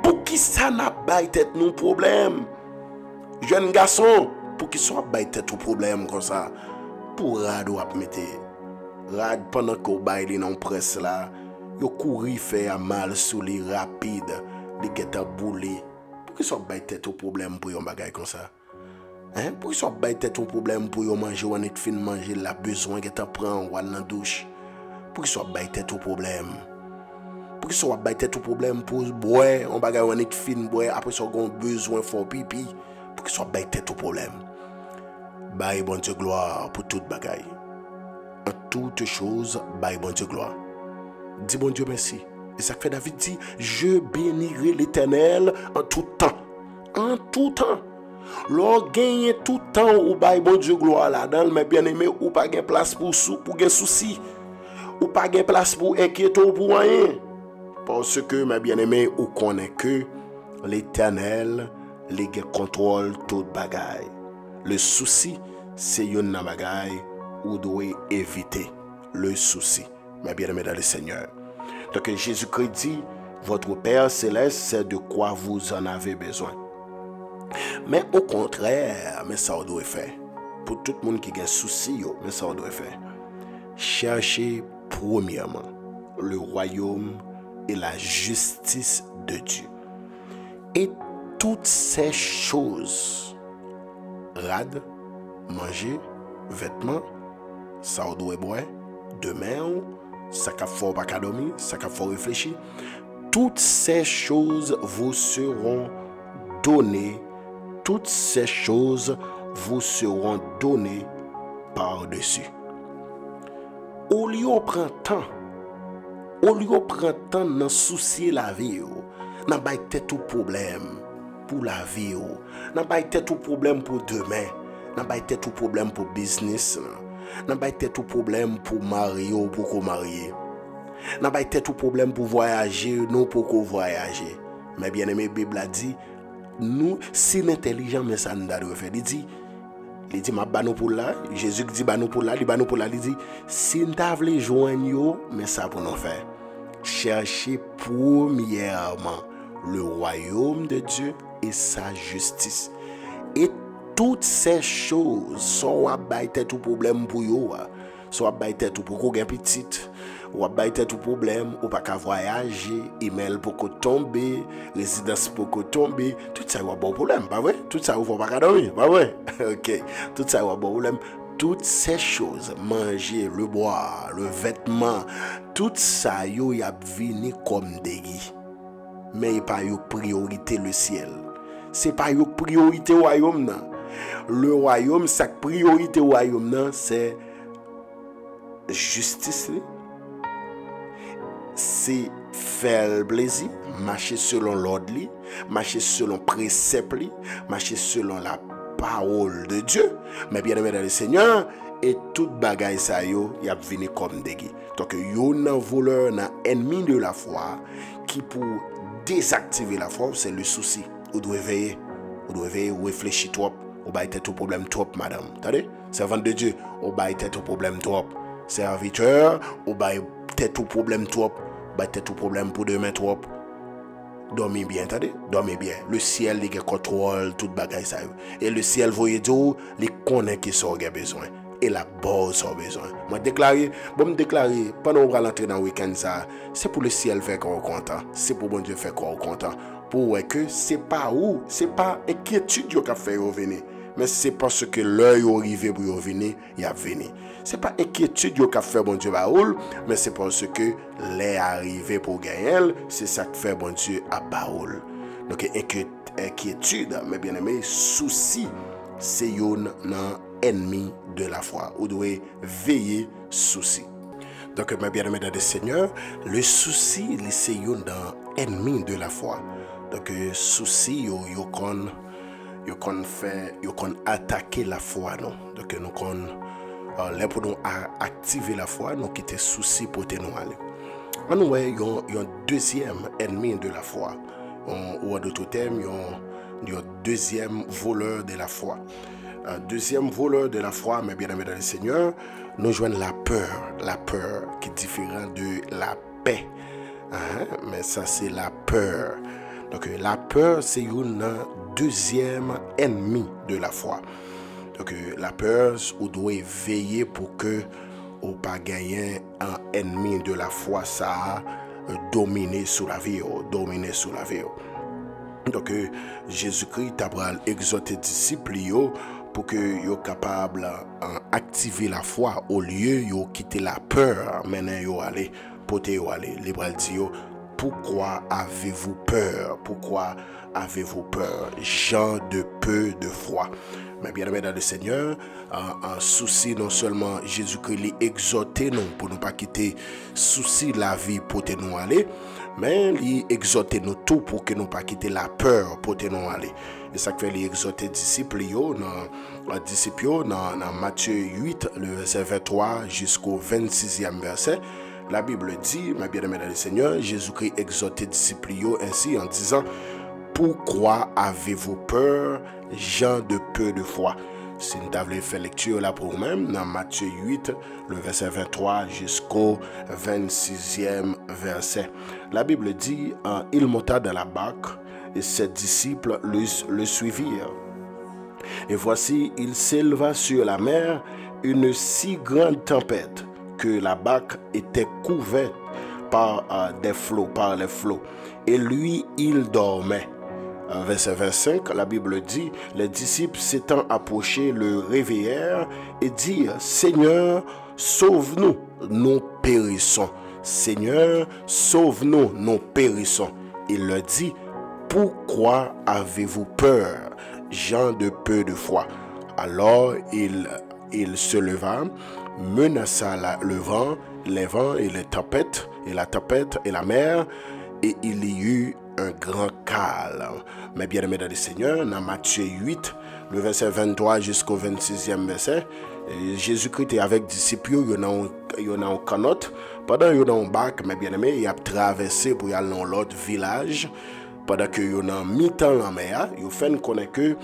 Pour qui ça n'a pas tête nos problèmes? Jeune garçon, pour qui soit pas tête au problème comme ça? Pour rad ou mettre rad pendant qu'on baille dans presse là, yo courir faire mal sous les rapide, les geta boulé. Pour qui soit pas tête au problème pour yon bagay comme ça? Hein? Pour qui soit pas tête au problème pour yon manger ou net fin manger la besoin geta prendre ou aller dans douche? Pour qui soit pas tête au problème? Pour qui soit pas tête au problème pour boire, on bagay ou net fin boire après ça on besoin fort pipi? Pour qui soit pas tête au problème? Bye bon Dieu gloire pour toute bagaille. En toutes choses, bye bon Dieu gloire. Dis bon Dieu merci. Et ça fait David dit, je bénirai l'Éternel en tout temps. En tout temps. L'on gagne tout temps ou bye bon Dieu gloire là-dedans, mais bien aimé, ou pas gagne place pour gagne souci. Ou pas gagne place pour inquiéter ou pour rien. Parce que, mes bien aimé, ou connaît que l'Éternel, les contrôle toute bagaille. Le souci, c'est une bagaille où doit éviter le souci. Mais bien aimé dans le Seigneur. Donc Jésus-Christ dit, votre Père céleste sait de quoi vous en avez besoin. Mais au contraire, mais ça doit faire. Pour tout le monde qui a un souci, mais ça doit faire. Cherchez premièrement le royaume et la justice de Dieu. Et toutes ces choses, rad, manger, vêtements, ça doit boire, demain, ça qu'a fort pas qu'à dormir, ça qu'a fort réfléchir. Toutes ces choses vous seront données. Toutes ces choses vous seront données par-dessus. Au lieu de prendre temps, d'en soucier la vie, n'a pas été tout problème pour la vie, n'a pas été tout problème pour demain, n'a pas été tout problème pour business, n'a pas été tout problème pour marier ou pour qu'on marie, n'a pas été tout problème pour voyager, non pour qu'on voyager. Mais bien aimé, la Bible a dit, nous, si l'intelligent, mais ça nous doit faire, il dit, ma banou pour là, Jésus dit, banou pour là, il dit, si nous voulons joindre, mais ça pour nous faire. Cherchez premièrement le royaume de Dieu et sa justice. Et toutes ces choses sont à bailler tout problème pour vous, soit bailler tout pour qu'on gagne petit, ou à bailler tout problème, ou pas qu'à voyager, email pour qu'on tombe, résidence pour qu'on tombe, tout ça est un bon problème, pas vrai? Tout ça, il ne faut pas dormir, pas vrai? Ok, tout ça est un bon problème. Toutes ces choses, manger, le boire, le vêtement, tout ça, y a venu comme des guides. Mais il n'y a pas de priorité le ciel. Ce n'est pas une priorité au royaume. Le royaume, sa priorité au royaume, c'est justice. C'est faire le plaisir, marcher selon l'ordre, marcher selon le précepte, marcher selon la parole de Dieu. Mais bien aimé dans le Seigneur, et toute bagaille ça yo, y a venu comme des guides. Donc yo nan voleur, nan ennemi de la foi, qui pour désactiver la foi, c'est le souci. Vous devez veiller, vous réfléchir trop, vous baillez tout problème trop, madame. Attendez, servante de Dieu, vous baillez tout problème trop. Serviteur, vous baillez tout problème trop, vous baillez tout problème pour demain trop. Dormez bien, attendez, dormez bien. Le ciel, il contrôle toute bagaille ça. Et le ciel, vous voyez, il connaît qui sont besoin. Et la base a besoin. Moi, me déclarer, pendant qu'on va rentrer dans le week-end, ça, c'est pour le ciel faire qu'on est content. C'est pour bon Dieu faire qu'on est content. Pour que c'est pas inquiétude qui a fait revenir. Mais c'est parce que l'heure est arrivé pour revenir, il a venu. C'est pas inquiétude qui a fait bon Dieu baoul, mais c'est parce que l'heure est arrivé pour gagner, c'est ça qui fait bon Dieu à baoul. Donc inquiétude, mais bien aimé, souci, c'est un ennemi de la foi. Vous devez veiller souci. Donc mes bien-aimés dans le Seigneur, le souci, c'est un ennemi de la foi. Donc souci, yo kon attaquer la foi, non. Donc nous kon là pour nous activer la foi, nous quitter souci pour nous aller. On voit un deuxième ennemi de la foi. Ou en d'autres termes, il y a un deuxième voleur de la foi. Un deuxième voleur de la foi, mes bien-aimés dans le Seigneur, nous joignons la peur qui est différente de la paix. Mais ça, c'est la peur. Donc, la peur, c'est un deuxième ennemi de la foi. Donc, la peur, on doit veiller pour que on pas gagner un ennemi de la foi, ça a dominé sur la vie, Donc, Jésus-Christ a exhorté les disciples pour que soient capables d'activer la foi au lieu de quitter la peur. Maintenant, yo aller, pote yo aller. Libral dit pourquoi avez-vous peur? Pourquoi avez-vous peur? Gens de peu de foi. Mais bien aimé dans le Seigneur, un souci non seulement Jésus-Christ l'a exhorté nous pour ne pas quitter souci la vie pour nous aller, mais il exhorté nous tout pour que nous pas quitter la peur pour nous aller. Et ça fait les exhorter disciples dans Matthieu 8, le verset 23 jusqu'au 26e verset. La Bible dit, ma bien-aimée dans le Seigneur, Jésus-Christ exhortait les disciples ainsi en disant, pourquoi avez-vous peur, gens de peu de foi? Si nous avons fait lecture là pour nous-mêmes, dans Matthieu 8, le verset 23 jusqu'au 26e verset. La Bible dit, il monta dans la barque et ses disciples le suivirent. Et voici, il s'éleva sur la mer une si grande tempête que la barque était couverte par les flots. Et lui, il dormait. verset 25, la Bible dit, les disciples s'étant approchés le réveillèrent et dirent, Seigneur, sauve-nous, nous périssons. Seigneur, sauve-nous, nous périssons. Il leur dit, pourquoi avez-vous peur, gens de peu de foi? Alors il se leva, menaça le vent, les vents et les tempêtes, et la tempête et la mer, et il y eut un grand calme. Mais bien aimés dans le Seigneur, dans Matthieu 8, le verset 23 jusqu'au 26e verset, Jésus-Christ est avec les disciples, il y en a un canot, pendant qu'il y a un bac, mais bien aimé, il a traversé pour aller dans l'autre village, pendant qu'il y a un mi-temps en mer, il fait connaître que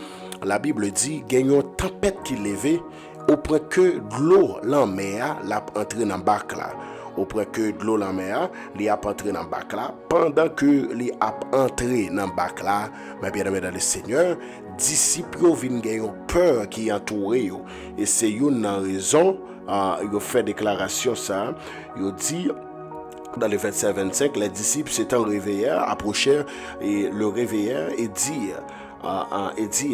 la Bible dit qu'il y a une tempête qui levait, au point que de l'eau en mer l'a entré dans le bac là. Au point que de l'eau en mer, il a entré dans le bac là. Pendant que il a entré dans le bac là, mais bien aimé dans le Seigneur, disciples viennent gagner peur qui entoure yo. Et c'est une raison, il fait déclaration ça, il dit dans le verset 25, les disciples s'étant réveillèrent, approchèrent et le réveillèrent et dirent,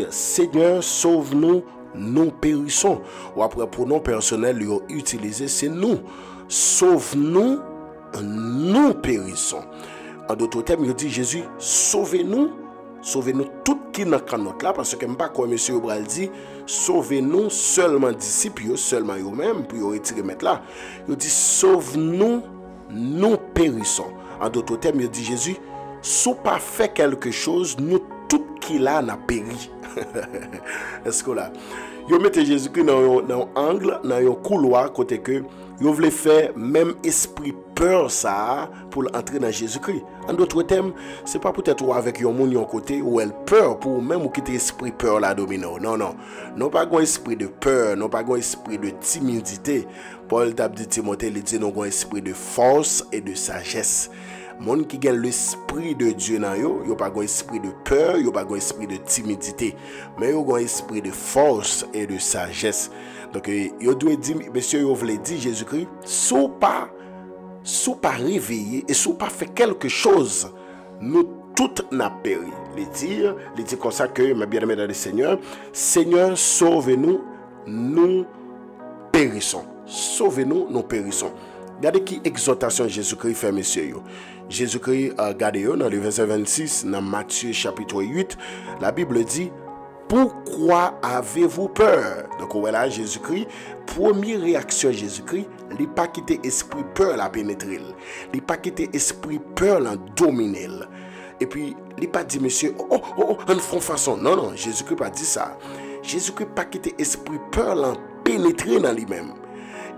Seigneur, sauve-nous, nous périssons. Ou après pronom personnel, ils ont utilisé, c'est nous. Sauve-nous, nous périssons. En d'autres termes, il dit, Jésus, sauvez-nous tout qui n'a qu'un autre là, parce que je ne sais pas quoi M. Obral dit, sauvez-nous seulement disciples, seulement eux-mêmes, pour retirer mettre là. Il dit, sauve-nous, nous périssons. En d'autres termes, il dit, Jésus, si vous pas fait quelque chose, nous tout qui là n'a péri. Est-ce que là, vous mettez Jésus-Christ dans un angle, dans un couloir, côté que vous voulez faire même esprit peur ça pour entrer dans Jésus-Christ. En d'autres termes, c'est pas peut-être avec un monde côté où elle peur pour même ou quitter esprit peur là dominer. Non, non. Non pas un esprit de peur, non pas un esprit de timidité. Paul t'a dit Timothée, il dit non un esprit de force et de sagesse. Monde qui gagne l'esprit de Dieu dans yo, yo pas un esprit de peur, yo pas un esprit de timidité, mais yo un esprit de force et de sagesse. Donc yo doit dire monsieur yo voulait dire Jésus-Christ, sous pas réveillé et sous pas fait quelque chose, nous toutes n'a péri. Les dire comme ça que mes bien-aimés dans le Seigneur, Seigneur sauve-nous, nous périssons. Sauvez-nous, nous périssons. Regardez qui exhortation Jésus-Christ fait, messieurs. Jésus-Christ, regardez dans le verset 26, dans Matthieu chapitre 8, la Bible dit, pourquoi avez-vous peur? Donc, voilà, Jésus-Christ, première réaction Jésus-Christ, il n'a pas quitté esprit peur la pénétrer. Il n'a pas quitté esprit peur la dominer. Et puis, il n'a pas dit, monsieur, en façon. Non, non, Jésus-Christ n'a pas dit ça. Jésus-Christ n'a pas quitté esprit peur la pénétrer dans lui-même.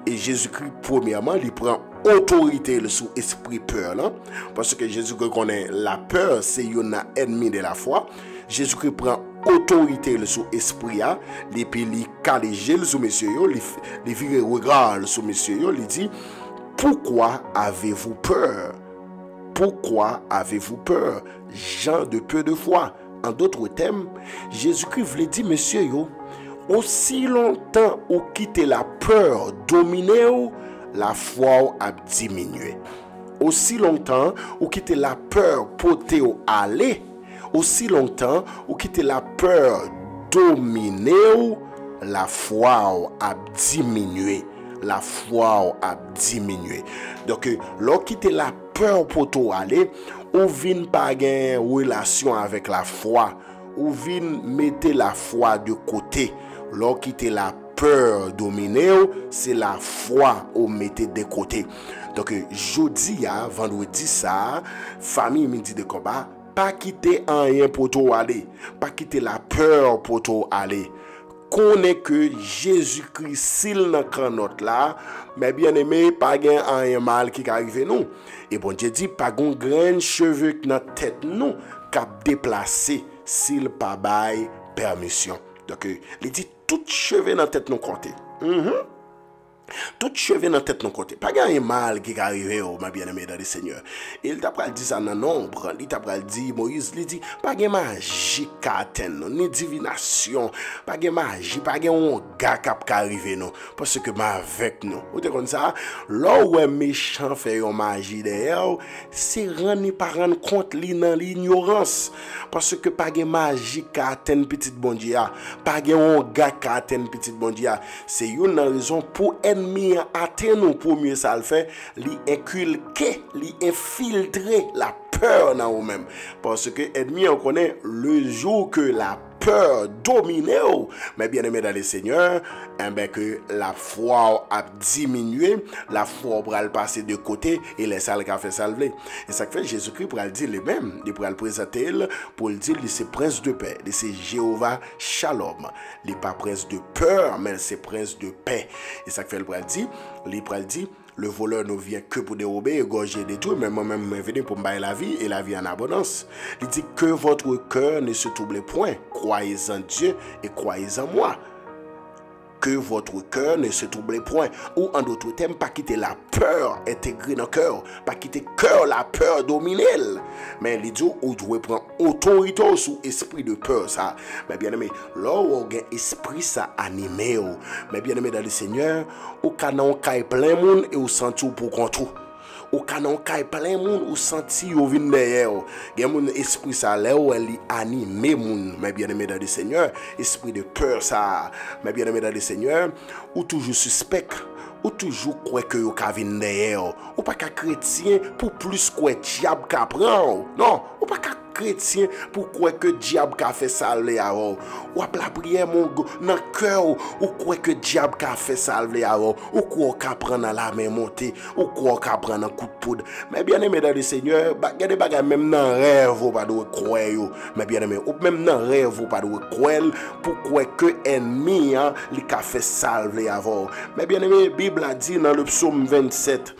Et Jésus-Christ, premièrement, il prend autorité sur l'esprit peur. Là, parce que Jésus-Christ connaît la peur, c'est un ennemi de la foi. Jésus-Christ prend autorité sur l'esprit. Et puis il calège sur monsieur, il vire regard sur monsieur, il dit, pourquoi avez-vous peur? Pourquoi avez-vous peur? Gens de peu de foi. En d'autres termes, Jésus-Christ voulait dire, monsieur, aussi longtemps ou quitter la peur dominer, la foi a diminué. Aussi longtemps ou quitter la peur porter au aller, aussi longtemps ou quitter la peur dominer, la foi a diminué. La foi a diminué. Donc, lorsque quitter la peur porter au aller, ou vient pas gagner relation avec la foi, ou vient mettre la foi de côté. Lorsque quitter la peur dominer, c'est la foi ou mettez de côté. Donc jeudi vendredi ça, famille midi de combat, pas quitter rien pour toi aller, pas quitter la peur pour toi aller. Connaît que Jésus-Christ s'il n'a qu'un autre là, mais bien aimé, pas un mal qui arrive nous. Et bon Dieu dit pas un grain cheveux dans tête nous cap déplacer s'il pas bail permission. Donc il dit tout cheveux dans tête nous compter. Tout cheveux dans tête nous compter. Pas un mal qui arrive ma bien-aimé dans le Seigneur. Il t'a pas dit ça dans nombre, il t'a pas dit Moïse, il dit pas de magie ni divination, pas de magie, pas de gars qui arrive nous parce que ma avec nous. Ou comme ça, là où un méchant fait une magie derrière, c'est rendre pas rendre compte li dans l'ignorance parce que pas de magie qui atteint petite bon Dieu, pas de un gars qui atteint petite bon Dieu. C'est une raison pour ennemi atteindre nous pour mieux ça le fait, li inculquer, li infiltrer la peur dans vous-même parce que ennemi on connaît le jour que la peur domine, mais bien aimé dans le Seigneur, que la foi a diminué, la foi va passer de côté et les salles qui a fait salver. Et ça fait Jésus-Christ pour le dire lui-même, il pour le présenter pour le dire c'est prince de paix, c'est Jéhovah Shalom. Il n'est pas prince de peur, mais c'est prince de paix. Et ça fait le dire, le voleur ne vient que pour dérober, égorger, détruire, mais moi-même, je viens pour me bailler la vie et la vie en abondance. Il dit que votre cœur ne se trouble point. Croyez en Dieu et croyez en moi. Que votre cœur ne se trouble point. Ou en d'autres termes, pas quitter la peur intégrée dans le cœur. Pas quitter le cœur, la peur dominer. Mais il dit, vous devez prendre autorité sous esprit de peur. Ça. Mais bien aimé, là où vous avez esprit ça animé. Mais bien aimé dans le Seigneur, au canon caille plein monde et au senti pour contre. Au canon caille plein monde ou senti au vin derrière. Gen mon esprit ça là où elle animé moun. Mais bien aimé dans le Seigneur, esprit de peur ça. Mais bien aimé dans le Seigneur, ou toujours suspect, ou toujours croire que yo ka vin derrière. Ou pas qu'un chrétien pour plus quoi diable ka prend. Non, ou pas qu'un chrétien pourquoi que diable a fait salver avant ou la prière mon dans cœur ou quoi que diable a fait salver avant ou quoi qu'a prendre la main monter ou quoi qu'a prendre un coup de poudre. Mais bien aimé dans le Seigneur, regardez bagay même dans rêve ou pas de croire. Mais bien aimé ou même dans rêve ou pas de croire pourquoi que ennemi li a fait salver avant. Mais bien aimé, Bible a dit dans le psaume 27.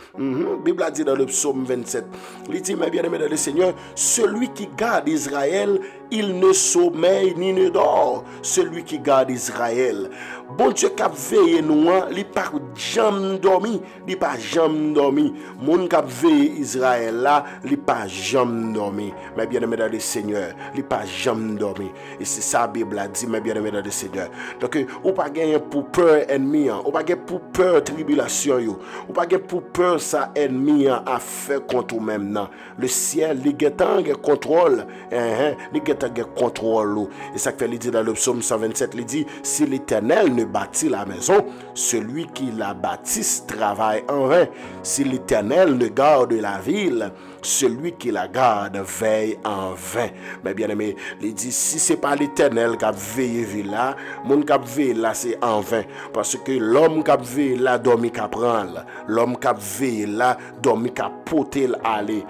Bible a dit dans le psaume 27. Il dit mais bien aimé dans le Seigneur, celui qui garde Israël, il ne sommeille ni ne dort. Celui qui garde Israël. Bon Dieu qui a veillé nous, il pas jamais dormi, il pas jamais dormi. Mon qui a veillé Israël là, il pas jamais dormi. Mais bien aimé dans le Seigneur, il pas jamais dormi. Et c'est ça la Bible a dit, mais bien aimé dans le Seigneur. Donc ou pas gagner pour peur ennemi, ou pas gagner pour peur tribulation yo, ou pas gagner pour peur ça ennemi a fait contre même non. Le ciel il gagne contrôle, il gagne contrôle. Et ça fait il dit dans le psaume 127, il dit si l'Éternel ne bâtit la maison, celui qui la bâtisse travaille en vain. Si l'Éternel ne garde la ville, celui qui la garde veille en vain. Mais bien aimé, il dit si c'est pas l'Éternel qui a veillé ville là, mon qui a veillé là c'est en vain, parce que l'homme qui a veillé là dormi qu'à prendre, l'homme qui a veillé là dormi qu'à porter l'aller,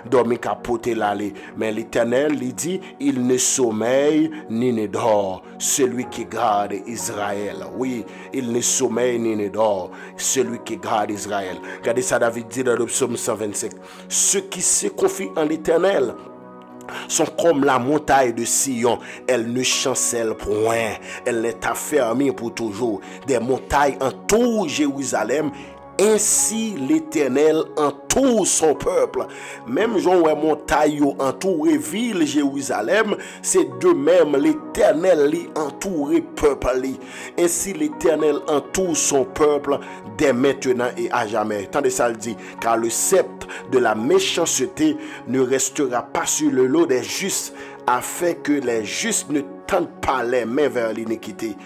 dormi qu'à porter l'aller. Mais l'Éternel il dit il ne sommeille ni ne dort, celui qui garde Israël. Oui, il ne sommeille ni ne dort, celui qui garde Israël. Regardez ça, David dit dans le psaume 125. Ceux qui se confient en l'Éternel sont comme la montagne de Sion, elle ne chancelle point, elle est affermie pour toujours. Des montagnes entourent Jérusalem. Ainsi l'Éternel entoure son peuple. Même Jean ouais montagne entoure ville Jérusalem, c'est de même l'Éternel entoure peuple. Ainsi l'Éternel entoure son peuple dès maintenant et à jamais. Tandis ça le dit, car le sceptre de la méchanceté ne restera pas sur le lot des justes, afin que les justes ne tendent pas les mains vers l'iniquité.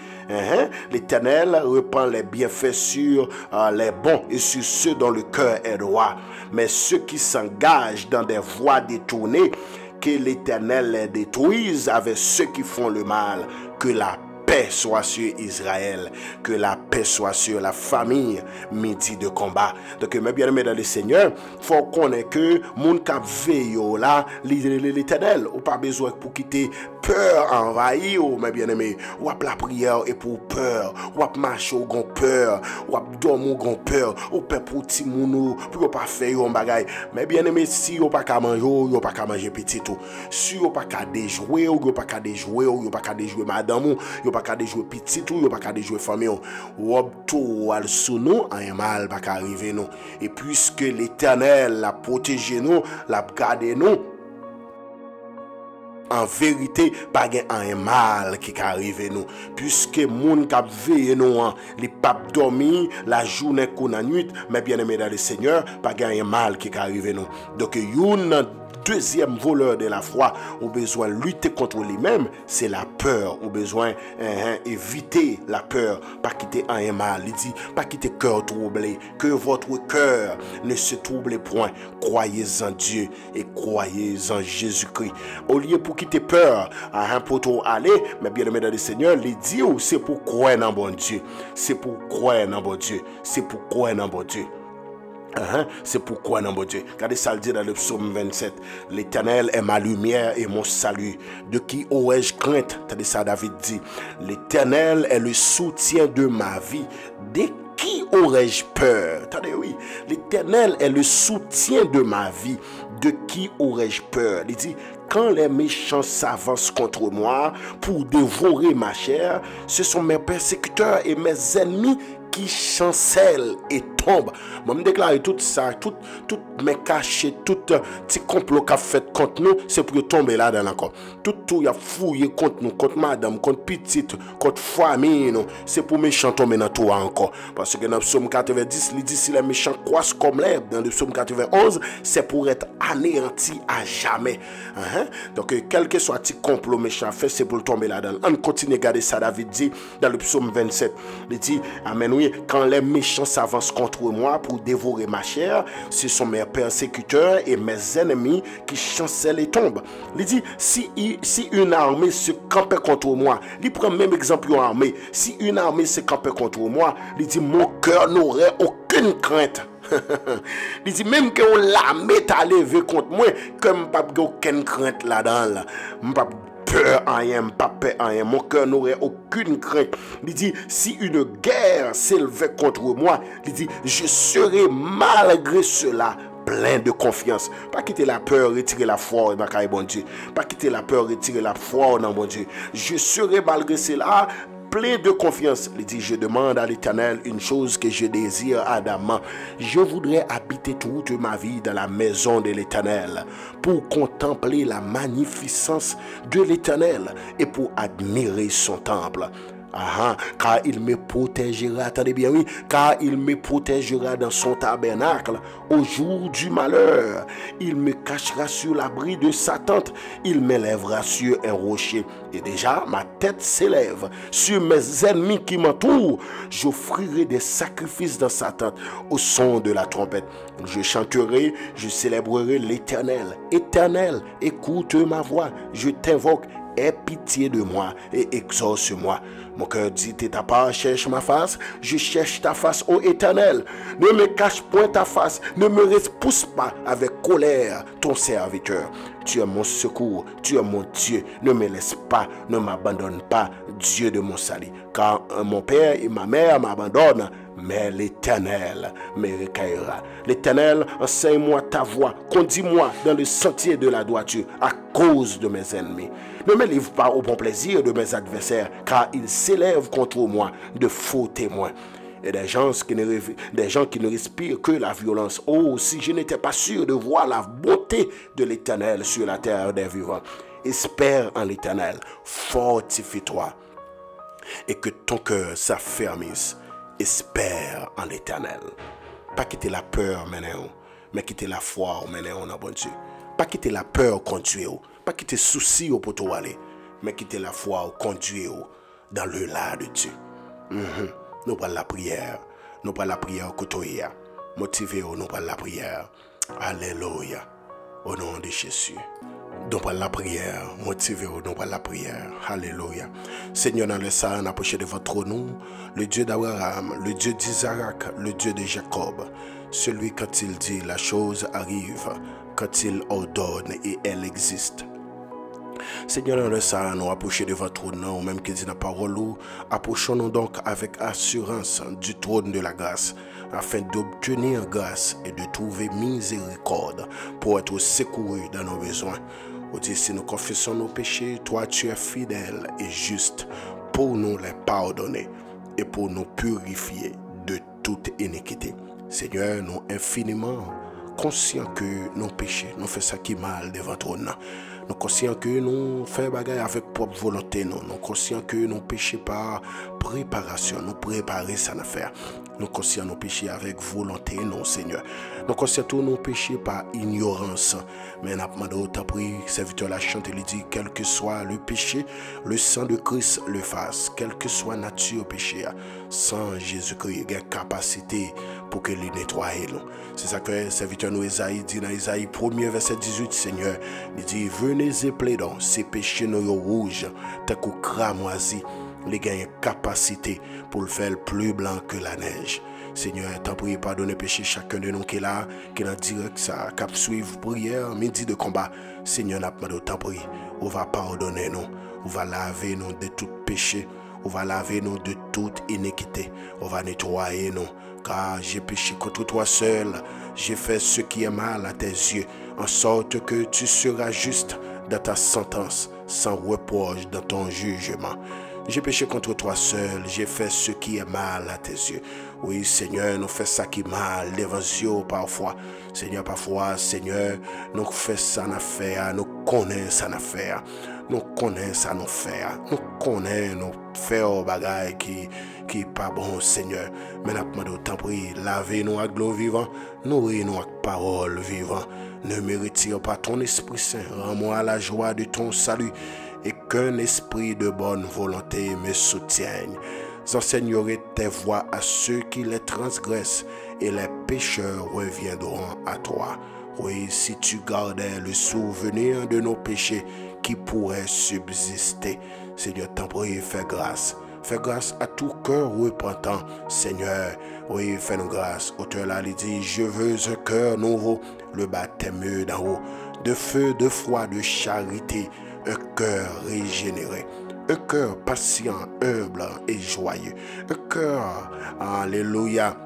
L'Éternel reprend les bienfaits sur les bons et sur ceux dont le cœur est droit. Mais ceux qui s'engagent dans des voies détournées, que l'Éternel les détruise avec ceux qui font le mal. Que la paix soit sur Israël, que la paix soit sur la famille, midi de combat. Donc, mes bien-aimés dans le Seigneur, il faut connaître que mon cap veille là, l'Éternel, ou pas besoin pour quitter peur envahir, mes bien-aimés, ou à la prière et pour peur, ou à marcher au grand peur, ou à dormir au grand peur, ou peur pour petit mounou, pour pas faire un bagay. Mais bien-aimés, si vous pas qu'à manger, vous pas qu'à manger petit tout. Si vous pas qu'à déjouer, vous pas qu'à déjouer, vous pas qu'à déjouer madame, vous pas qu'à déjouer petit tout, vous pas qu'à déjouer famille. Ou tout al sous nous, un mal pas qu'à arriver nous. Et puisque l'Éternel l'a protégé nous, l'a gardé nous, En vérité, pas un mal qui arrive nous. Puisque moun k'ap veille nous, les papes dormi, la journée qu'on a nuit, mais bien aimé dans le Seigneur, pas un mal qui arrive nous. Donc, une deuxième voleur de la foi, au besoin de lutter contre lui-même, c'est la peur. Au besoin éviter la peur, pas quitter un mal. Il dit, pas quitter cœur troublé, que votre cœur ne se trouble point. Croyez en Dieu et croyez en Jésus-Christ. Au lieu pour quitter peur, pour aller, mais bien aimé dans le Seigneur, il dit, c'est pour croire dans bon Dieu. C'est pour croire dans bon Dieu. C'est pour croire dans bon Dieu. C'est pourquoi, non, mon Dieu. Regardez ça, le dit dans le psaume 27. L'Éternel est ma lumière et mon salut. De qui aurais-je crainte? Regardez ça, David dit. L'Éternel est le soutien de ma vie. De qui aurais-je peur? Attendez, oui. L'Éternel est le soutien de ma vie. De qui aurais-je peur? Il dit, quand les méchants s'avancent contre moi pour dévorer ma chair, ce sont mes persécuteurs et mes ennemis qui chancellent et tombent. Moi, je déclare tout ça, tout mes cachets, tout petit complot qu'a fait contre nous, c'est pour tomber là dans encore. Tout y a fouillé contre nous, contre madame, contre petite, contre famille, c'est pour méchants tomber dans tout encore. Parce que dans le psaume 90, il dit si les méchants croissent comme l'herbe, dans le psaume 91, c'est pour être anéanti à jamais. Donc, quel que soit petit complot méchant fait, c'est pour tomber là-dedans. On continue à garder ça, David dit, dans le psaume 27. Il dit, amen, oui, quand les méchants s'avancent contre moi pour dévorer ma chair, ce sont mes persécuteurs et mes ennemis qui chancellent et tombent. Il dit, si une armée se campait contre moi, il prend même exemple d'une armée, si une armée se campait contre moi, il dit, mon cœur n'aurait aucune crainte. Il dit même que l'armée t'a levé contre moi, comme pas aucune crainte là-dedans. Pas peur rien, pas peur rien. Mon cœur n'aurait aucune crainte. Il dit si une guerre s'élevait contre moi, il dit je serai malgré cela plein de confiance. Pas quitter la peur, retirer la foi dans le bon Dieu. Pas quitter la peur, retirer la foi dans bon Dieu. Je serai malgré cela plein de confiance. Il dit, je demande à l'Éternel une chose que je désire ardemment. Je voudrais habiter toute ma vie dans la maison de l'Éternel pour contempler la magnificence de l'Éternel et pour admirer son temple. Car il me protégera, attendez bien, oui, car il me protégera dans son tabernacle au jour du malheur. Il me cachera sur l'abri de sa tente, il m'élèvera sur un rocher. Et déjà, ma tête s'élève sur mes ennemis qui m'entourent. J'offrirai des sacrifices dans sa tente au son de la trompette. Je chanterai, je célébrerai l'Éternel. Éternel, écoute ma voix, je t'invoque. Aie pitié de moi et exauce-moi. Mon cœur dit, ta part cherche ma face, je cherche ta face, ô Éternel. Ne me cache point ta face, ne me repousse pas avec colère ton serviteur. Tu es mon secours, tu es mon Dieu, ne me laisse pas, ne m'abandonne pas, Dieu de mon salut. Car mon père et ma mère m'abandonnent, mais l'Éternel me recueillera. L'Éternel, enseigne-moi ta voie, conduis-moi dans le sentier de la droiture à cause de mes ennemis. Ne me livre pas au bon plaisir de mes adversaires, car ils s'élèvent contre moi de faux témoins. Et des gens qui ne respirent que la violence. Oh, si je n'étais pas sûr de voir la beauté de l'Éternel sur la terre des vivants. Espère en l'Éternel, fortifie-toi, et que ton cœur s'affermisse. Espère en l'Éternel. Pas quitter la peur maintenant, mais quitter la foi maintenant dans bon Dieu. Pas quitter la peur conduire, pas quitter souci pour toi aller, mais quitter la foi conduire dans le là de Dieu. Nous prenons la prière, nous prenons la prière côtoyer, motivez-nous, nous prenons la prière. Alléluia, au nom de Jésus. Nous prenons la prière, motivez-nous, nous prenons la prière. Alléluia. Seigneur, dans le sang, on approche de votre nom, le Dieu d'Abraham, le Dieu d'Isaac, le Dieu de Jacob. Celui, quand il dit, la chose arrive, quand il ordonne et elle existe. Seigneur, dans le sang, nous approchons de votre nom, même qu'il dit la parole, approchons-nous donc avec assurance du trône de la grâce, afin d'obtenir grâce et de trouver miséricorde pour être secourus dans nos besoins. On dit, si nous confessons nos péchés, toi tu es fidèle et juste pour nous les pardonner et pour nous purifier de toute iniquité. Seigneur, nous infiniment conscients que nos péchés nous fait ça qui mal devant ton nom. Nous conscients que nous faisons bagaille avec propre volonté. Nous conscients que nous péchons par préparation. Nous préparer ça à faire. Nous conscients nous péchons avec volonté, non Seigneur. Nous conscients que nous péchons par ignorance. Mais nous demandons autant pris, serviteur la chante, il dit, quel que soit le péché, le sang de Christ le fasse. Quelle que soit nature péché, sans Jésus-Christ, il y a capacité pour que les nettoyer. C'est ça que le serviteur nous Isaïe dit dans Isaïe 1er verset 18, Seigneur, il dit, venez et plaidons, ces péchés nous rouges, tant qu'on cramoisi. Les gains capacité pour le faire plus blanc que la neige. Seigneur, t'en prie, pardonne péché chacun de nous qui est là, qui est en direct, ça, cap suivre prière, midi de combat. Seigneur, n'a pas de t'en prie, on va pardonner nous, on va laver nous de tout péché, on va laver nous de toute iniquité, on va nettoyer nous, car j'ai péché contre toi seul, j'ai fait ce qui est mal à tes yeux, en sorte que tu seras juste dans ta sentence, sans reproche dans ton jugement. J'ai péché contre toi seul, j'ai fait ce qui est mal à tes yeux. Oui, Seigneur, nous faisons ça qui est mal devant Dieu parfois. Seigneur, parfois, Seigneur, nous faisons ça à faire, nous connaissons ça à faire. Nous connaissons ça à faire. Nous connaissons, nous faisons des bagailles qui n'est pas bon, Seigneur. Mais nous demandons autant pris, lavez-nous avec l'eau vivante, nourris-nous avec parole vivante. Ne me retire pas ton Esprit Saint, rends-moi la joie de ton salut. Et qu'un esprit de bonne volonté me soutienne. J'enseignerai tes voies à ceux qui les transgressent, et les pécheurs reviendront à toi. Oui, si tu gardais le souvenir de nos péchés qui pourraient subsister, Seigneur, t'en prie, fais grâce. Fais grâce à tout cœur repentant, Seigneur. Oui, fais-nous grâce. Auteur là, il dit, je veux un cœur nouveau, le baptême d'en haut, de feu, de foi, de charité, un cœur régénéré, un cœur patient, humble et joyeux, un cœur, alléluia,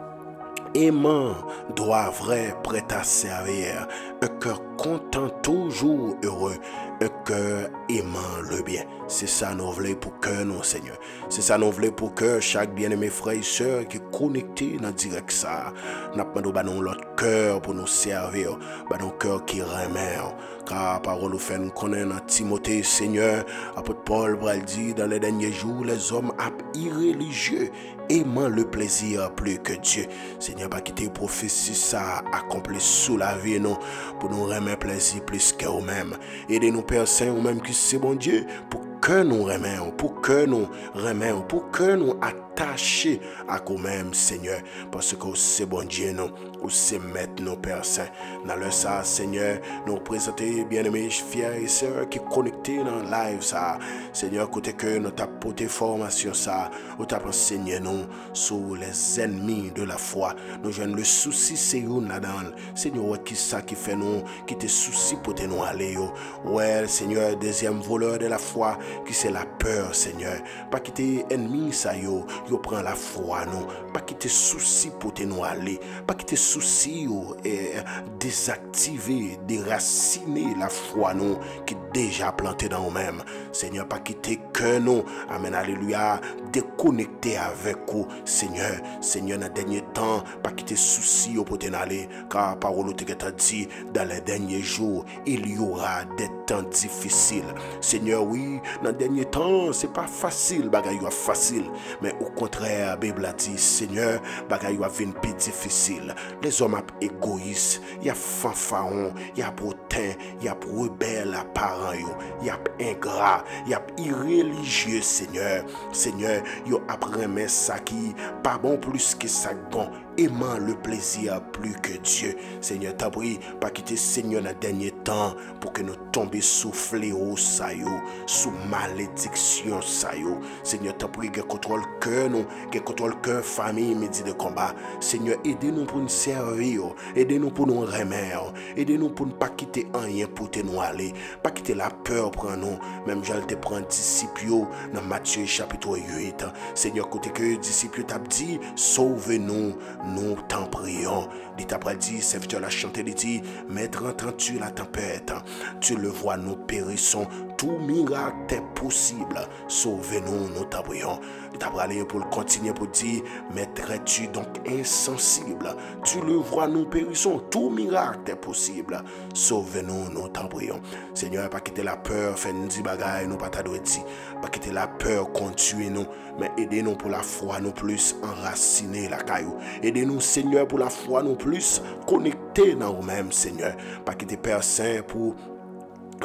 aimant, droit, vrai, prêt à servir, un cœur content, toujours heureux, un cœur aimant le bien. C'est ça nous voulons pour cœur nous, Seigneur. C'est ça nous voulons pour cœur chaque bien-aimé frère et soeur qui est connecté dans direct ça. Nous demandons l'autre cœur pour nous servir, nos cœur qui remet. Car parole nous fait nous connaître dans Timothée, Seigneur, apôtre Paul dit dans les derniers jours, les hommes irréligieux aimant le plaisir plus que Dieu. Seigneur, pas quitter prophétie ça accompli sous la vie nous pour nous remettre plaisir plus que nous-mêmes. Aidez-nous Père Saint, ou même qui c'est bon Dieu, pour que nous remettons, pour que nous remettons, pour que nous attachés à nous-mêmes, Seigneur, parce que c'est bon Dieu, nous, ou c'est mettre nos Père Saint. Dans le ça, Seigneur, nous présenter bien-aimés, frères et sœurs qui sont connectés dans le live, ça. Seigneur, côté que nous t'avons porté formation, ça, ou t'avons enseigné nous sur les ennemis de la foi. Nous jouons le souci, c'est où là-dedans. Seigneur, qui ça qui fait nous, qui te soucie pour te nous aller, ouais, Seigneur, deuxième voleur de la foi, qui c'est la peur, Seigneur. Pas quitter ennemi, ça, yo prend la foi, non. Pas quitter souci pour te nous aller. Pas quitter souci, et désactiver, déraciner la foi, non, qui est déjà plantée dans nous-mêmes. Seigneur, pas quitter que nous, amen, alléluia, déconnecter avec vous, Seigneur. Seigneur, dans le dernier temps, pas quitter souci pour te nous aller, car parole te dit, dans les derniers jours, il y aura des temps difficiles. Seigneur, oui, dans le dernier temps, c'est pas facile, bagay yo facile, mais au contraire, la Bible a dit, Seigneur, bagay yo vient plus difficile. Les hommes égoïstes, il y a fanfaron, il y a brutin, il y a rebelle à parents, il y a ingrat, il y a irréligieux, Seigneur. Seigneur, yo après mais ça qui pas bon plus que ça bon, aimant le plaisir plus que Dieu. Seigneur, t'as pris, pas quitter Seigneur dans le dernier temps pour que nous tombions sous fléau, ça yo, sous malédiction, ça yo. Seigneur, t'as pris, que contrôle cœur nous, que contrôle cœur famille, midi de combat. Seigneur, aidez-nous pour nous servir, aidez-nous pour nous remettre, aidez-nous pour ne pas quitter rien pour te nous aller, pas quitter la peur pour nous, même j'allais te prendre disciples dans Matthieu chapitre 8. Seigneur, côté que disciples t'a dit, sauve-nous, nous t'en prions. Il t'a dit, serviteur la chanter, il dit, maître, entends-tu la tempête? Tu le vois, nous périssons tout miracle est possible. Sauvez-nous, nous t'en prions. Nous t'en prions pour le continuer pour dire, mettrais-tu donc insensible? Tu le vois, nous périssons. Tout miracle est possible. Sauvez-nous, nous t'en prions. Seigneur, pas quitter la peur, fais nous dire bagaille, nous pas t'adouer dire. Pas quitter la peur, contuer nous, mais aidez-nous pour la foi, nous plus enraciner la caillou. Aidez-nous, Seigneur, pour la foi, nous plus connecter dans nous-mêmes, Seigneur. Pas quitter Père Saint pour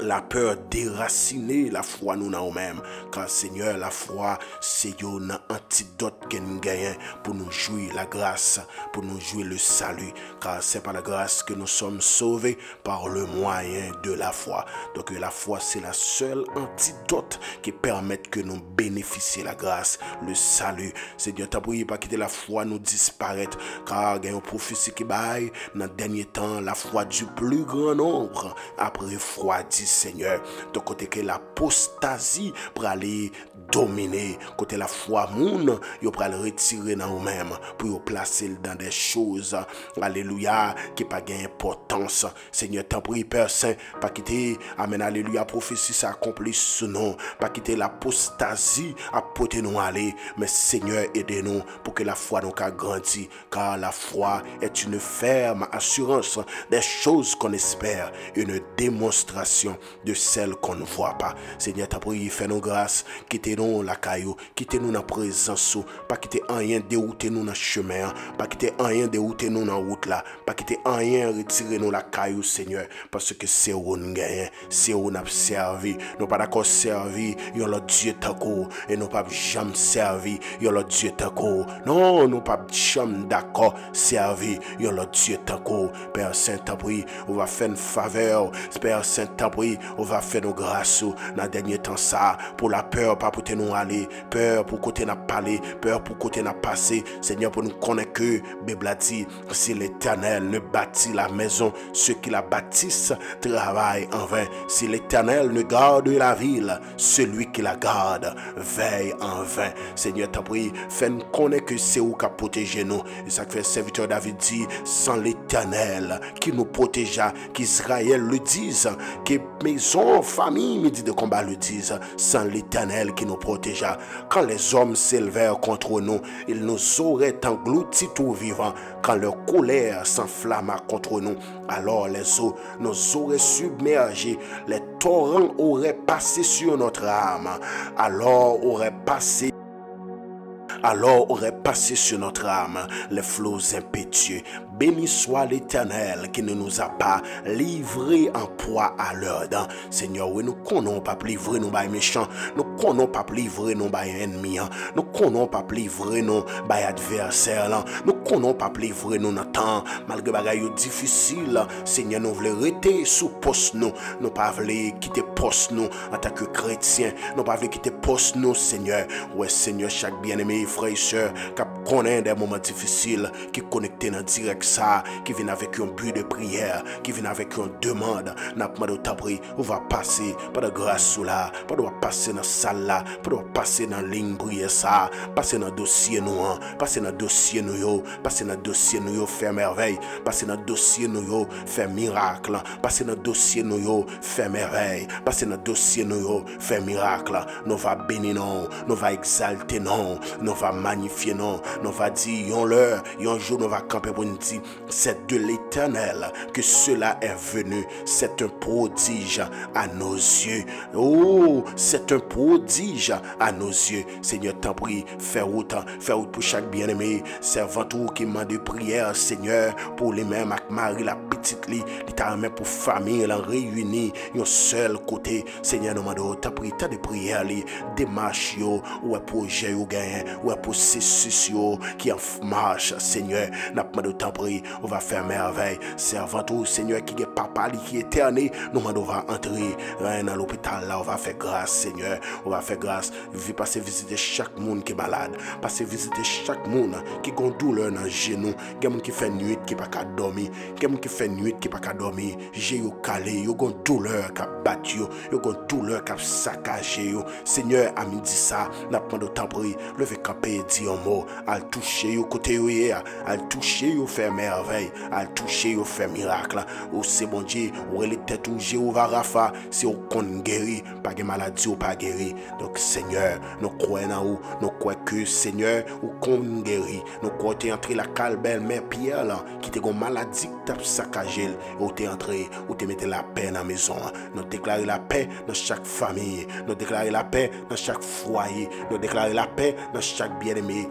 la peur déraciner la foi nous nous-mêmes. Car Seigneur, la foi, c'est un antidote que nous gagnons pour nous jouir la grâce, pour nous jouir le salut. Car c'est par la grâce que nous sommes sauvés par le moyen de la foi. Donc la foi, c'est la seule antidote qui permet que nous bénéficions la grâce, le salut. Seigneur, t'as prié pas quitter la foi nous disparaître. Car il y a une prophétie qui baille dans le dernier temps, la foi du plus grand nombre après refroidi. Seigneur, de côté que l'apostasie pour aller dominer, côté la foi moun, yo pour aller retirer dans nous-mêmes, pour yo placer dans des choses, alléluia, qui pas gain importance. Seigneur, t'en prie, Père Saint, pas quitter, amen, alléluia, prophétie s'accomplit sous nous, pas quitter l'apostasie à porter nous aller, mais Seigneur, aidez-nous pour que la foi nous a grandi, car la foi est une ferme assurance des choses qu'on espère, une démonstration de celles qu'on ne voit pas. Seigneur, t'as prié, fais-nous grâce, quittez-nous la caillou, quittez-nous dans la présence, pas quitter rien dérouter nous dans le chemin, pas quitter rien dérouter nous dans la route là, pas quitter rien retirer nous la caillou, Seigneur, parce que c'est où nous gagnons, c'est où nous avons servi, nous pas d'accord servi, yon le Dieu tako, et nous pas jamais servi, yon le Dieu tako, non, nous pas jamais d'accord servi, yon le Dieu tako. Père Saint, t'as prié, on va faire une faveur, Père Saint, t'as prié, on va faire nos grâces dans le dernier temps ça, pour la peur, pas pour nous aller, peur pour côté n'a parlé, peur pour côté n'a passé, Seigneur, pour nous connaître que, Bible a dit, si l'Éternel ne bâtit la maison, ceux qui la bâtissent travaillent en vain. Si l'Éternel ne garde la ville, celui qui la garde veille en vain. Seigneur, t'as prié, fais-nous connaître que c'est où qu'a protégé nous. Et ça que fait serviteur David dit, sans l'Éternel qui nous protégea, qu'Israël le dise, que maison, famille, midi de combat le disent, sans l'Éternel qui nous protégea. Quand les hommes s'élevèrent contre nous, ils nous auraient engloutis tout vivants. Quand leur colère s'enflamma contre nous, alors les eaux nous auraient submergés, les torrents auraient passé sur notre âme, alors aurait passé sur notre âme les flots impétueux. Béni soit l'Éternel qui ne nous a pas livrés en proie à leurs dents. Seigneur, oui, nous ne connaissons pas livrer nos bails méchants, nous ne connaissons pas livrer nos bails ennemis, nous ne connaissons pas livrer nos bails adversaires, nous ne connaissons pas livrer nos temps, malgré les bagailles difficiles. Seigneur, nous voulons rester sous poste, nous ne pas quitter poste nous en tant que chrétiens, nous ne pas quitter poste nous, Seigneur. Ouais, Seigneur, chaque bien-aimé, frère et soeur, qui connaît des moments difficiles, qui est connecté dans direct ça, qui vient avec un but de prière, qui vient avec une demande, n'a pas de tabri, on va passer par la grâce sous là, pas de passer dans la salle là, pas de passer dans la ligne prière ça, passer dans le dossier nous, passer dans le dossier nous, passer dans le dossier nous, faire merveille, passer dans le dossier nous, faire miracle, passer dans le dossier nous, faire merveille, passer dans le dossier nous, faire miracle, nous va bénir non, nous va exalter non, nous va magnifier non, nous va dire yon l'heure, yon jour nous va camper pour nous dire c'est de l'Éternel que cela est venu, c'est un prodige à nos yeux. Oh, c'est un prodige à nos yeux. Seigneur, t'en prie, fais route pour chaque bien-aimé, servant tout qui m'a de prière, Seigneur, pour les mêmes avec Marie la petite lit, littéralement pour famille, la réunie, un seul côté. Seigneur, nous demandons, t'as pris, t'as de prières, des marches, ou un projet, ou gain, ou un processus, qui en marche, Seigneur, n'a pas de temps pris, on va faire merveille. Servant tout, Seigneur, qui est papa, qui est éterné, nous on va entrer dans l'hôpital là, on va faire grâce, Seigneur, on va faire grâce, passer visiter chaque monde qui est malade, passer visiter chaque monde qui a une douleur dans le genou, qui a qui fait nuit qui pas qu'à dormir, qui a qui fait nuit qui pas qu'à dormir, j'ai eu calé, yo une douleur qui a battu, yo une douleur qui a saccagé, Seigneur, à midi ça, n'a pas de temps pris, levez camper, dit un mot, al toucher yo côté yo al toucher yo faire merveille, al toucher yo faire miracle. Ou c'est bon Dieu, ou les têtes ou Jéhovah Rapha, c'est au qu'on guérit, pas de maladie ou pas guéri. Donc Seigneur, nous croyons en vous, nous croyons que Seigneur ou qu'on guérit. Nous croyons que entré la calbelle mère Pierre là, qui était une maladie qui t'a saccagé, ou t'es entré, ou t'es mis la paix dans la maison. Nous déclarons la paix dans chaque famille, nous déclarons la paix dans chaque foyer, nous déclarons la paix dans chaque bien-aimé.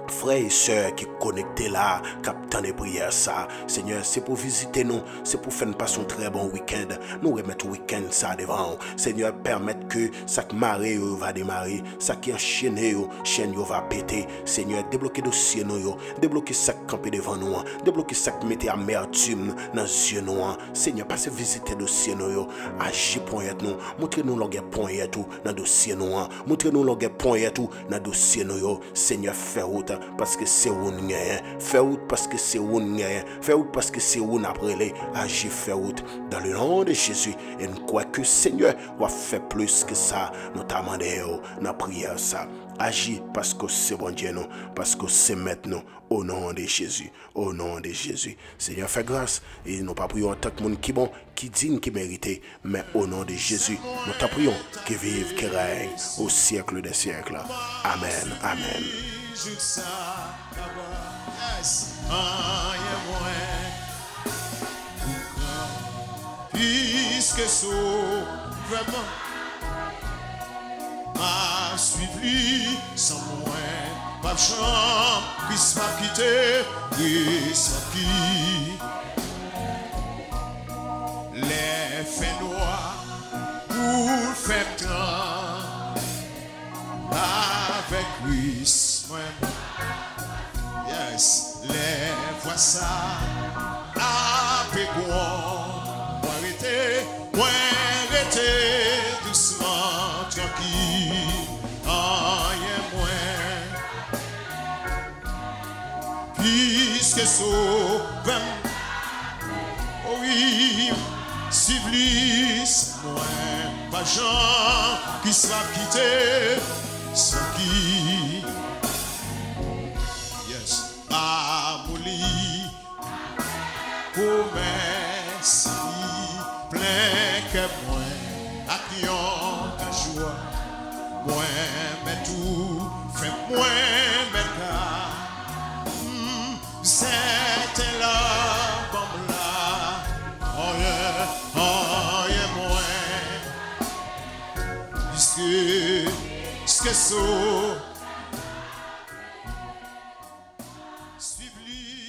Frères et sœurs qui connectés là, captant des prières ça, Seigneur, c'est pour visiter nous, c'est pour faire passer un très bon week-end. Nous remettre le week-end ça devant. Seigneur, permettre que chaque marée va démarrer, ça qui enchaîné, chaîne va péter. Seigneur, débloquer dossier nous, débloquer chaque campé devant nous, débloquer chaque mettre amertume dans les yeux nous. Seigneur, passez visiter dossier nous, agis point nous, montrez-nous l'ongé point tout dans dossier nous, montrez-nous l'ongé point tout dans dossier nous. Seigneur, fais route parce que c'est où nous fais route parce que c'est où nous fais route parce que c'est où nous après agis, fais route dans le nom de Jésus et nous croyons que Seigneur va faire plus que ça, nous t'amendons dans prière ça. Agis parce que c'est bon Dieu nous, parce que c'est maintenant au nom de Jésus, au nom de Jésus. Seigneur, fais grâce et nous pas prions en tant que monde qui bon, qui digne, qui mérite, mais au nom de Jésus, nous t'en prions, qui vive, qui règne au siècle des siècles. Amen, amen. Puisque so vraiment m'a suivi sans moi, pas de chambre, puisse m'a quitté, puisse m'a qui les faits noirs pour faire temps avec Christ, moi. Yes, les voix ça, avec moi, moi arrêter doucement, tranquille, rien moins. Puisque sauvem, oh oui, civilis, moi, pas gens qui sera quitté, sans qui. Amouli, promesse, plein que moi, à qui on a joie, moi, mais tout, fait moi, mais là, c'était là, bon là, oh yeah, moi, puisque so. Suivez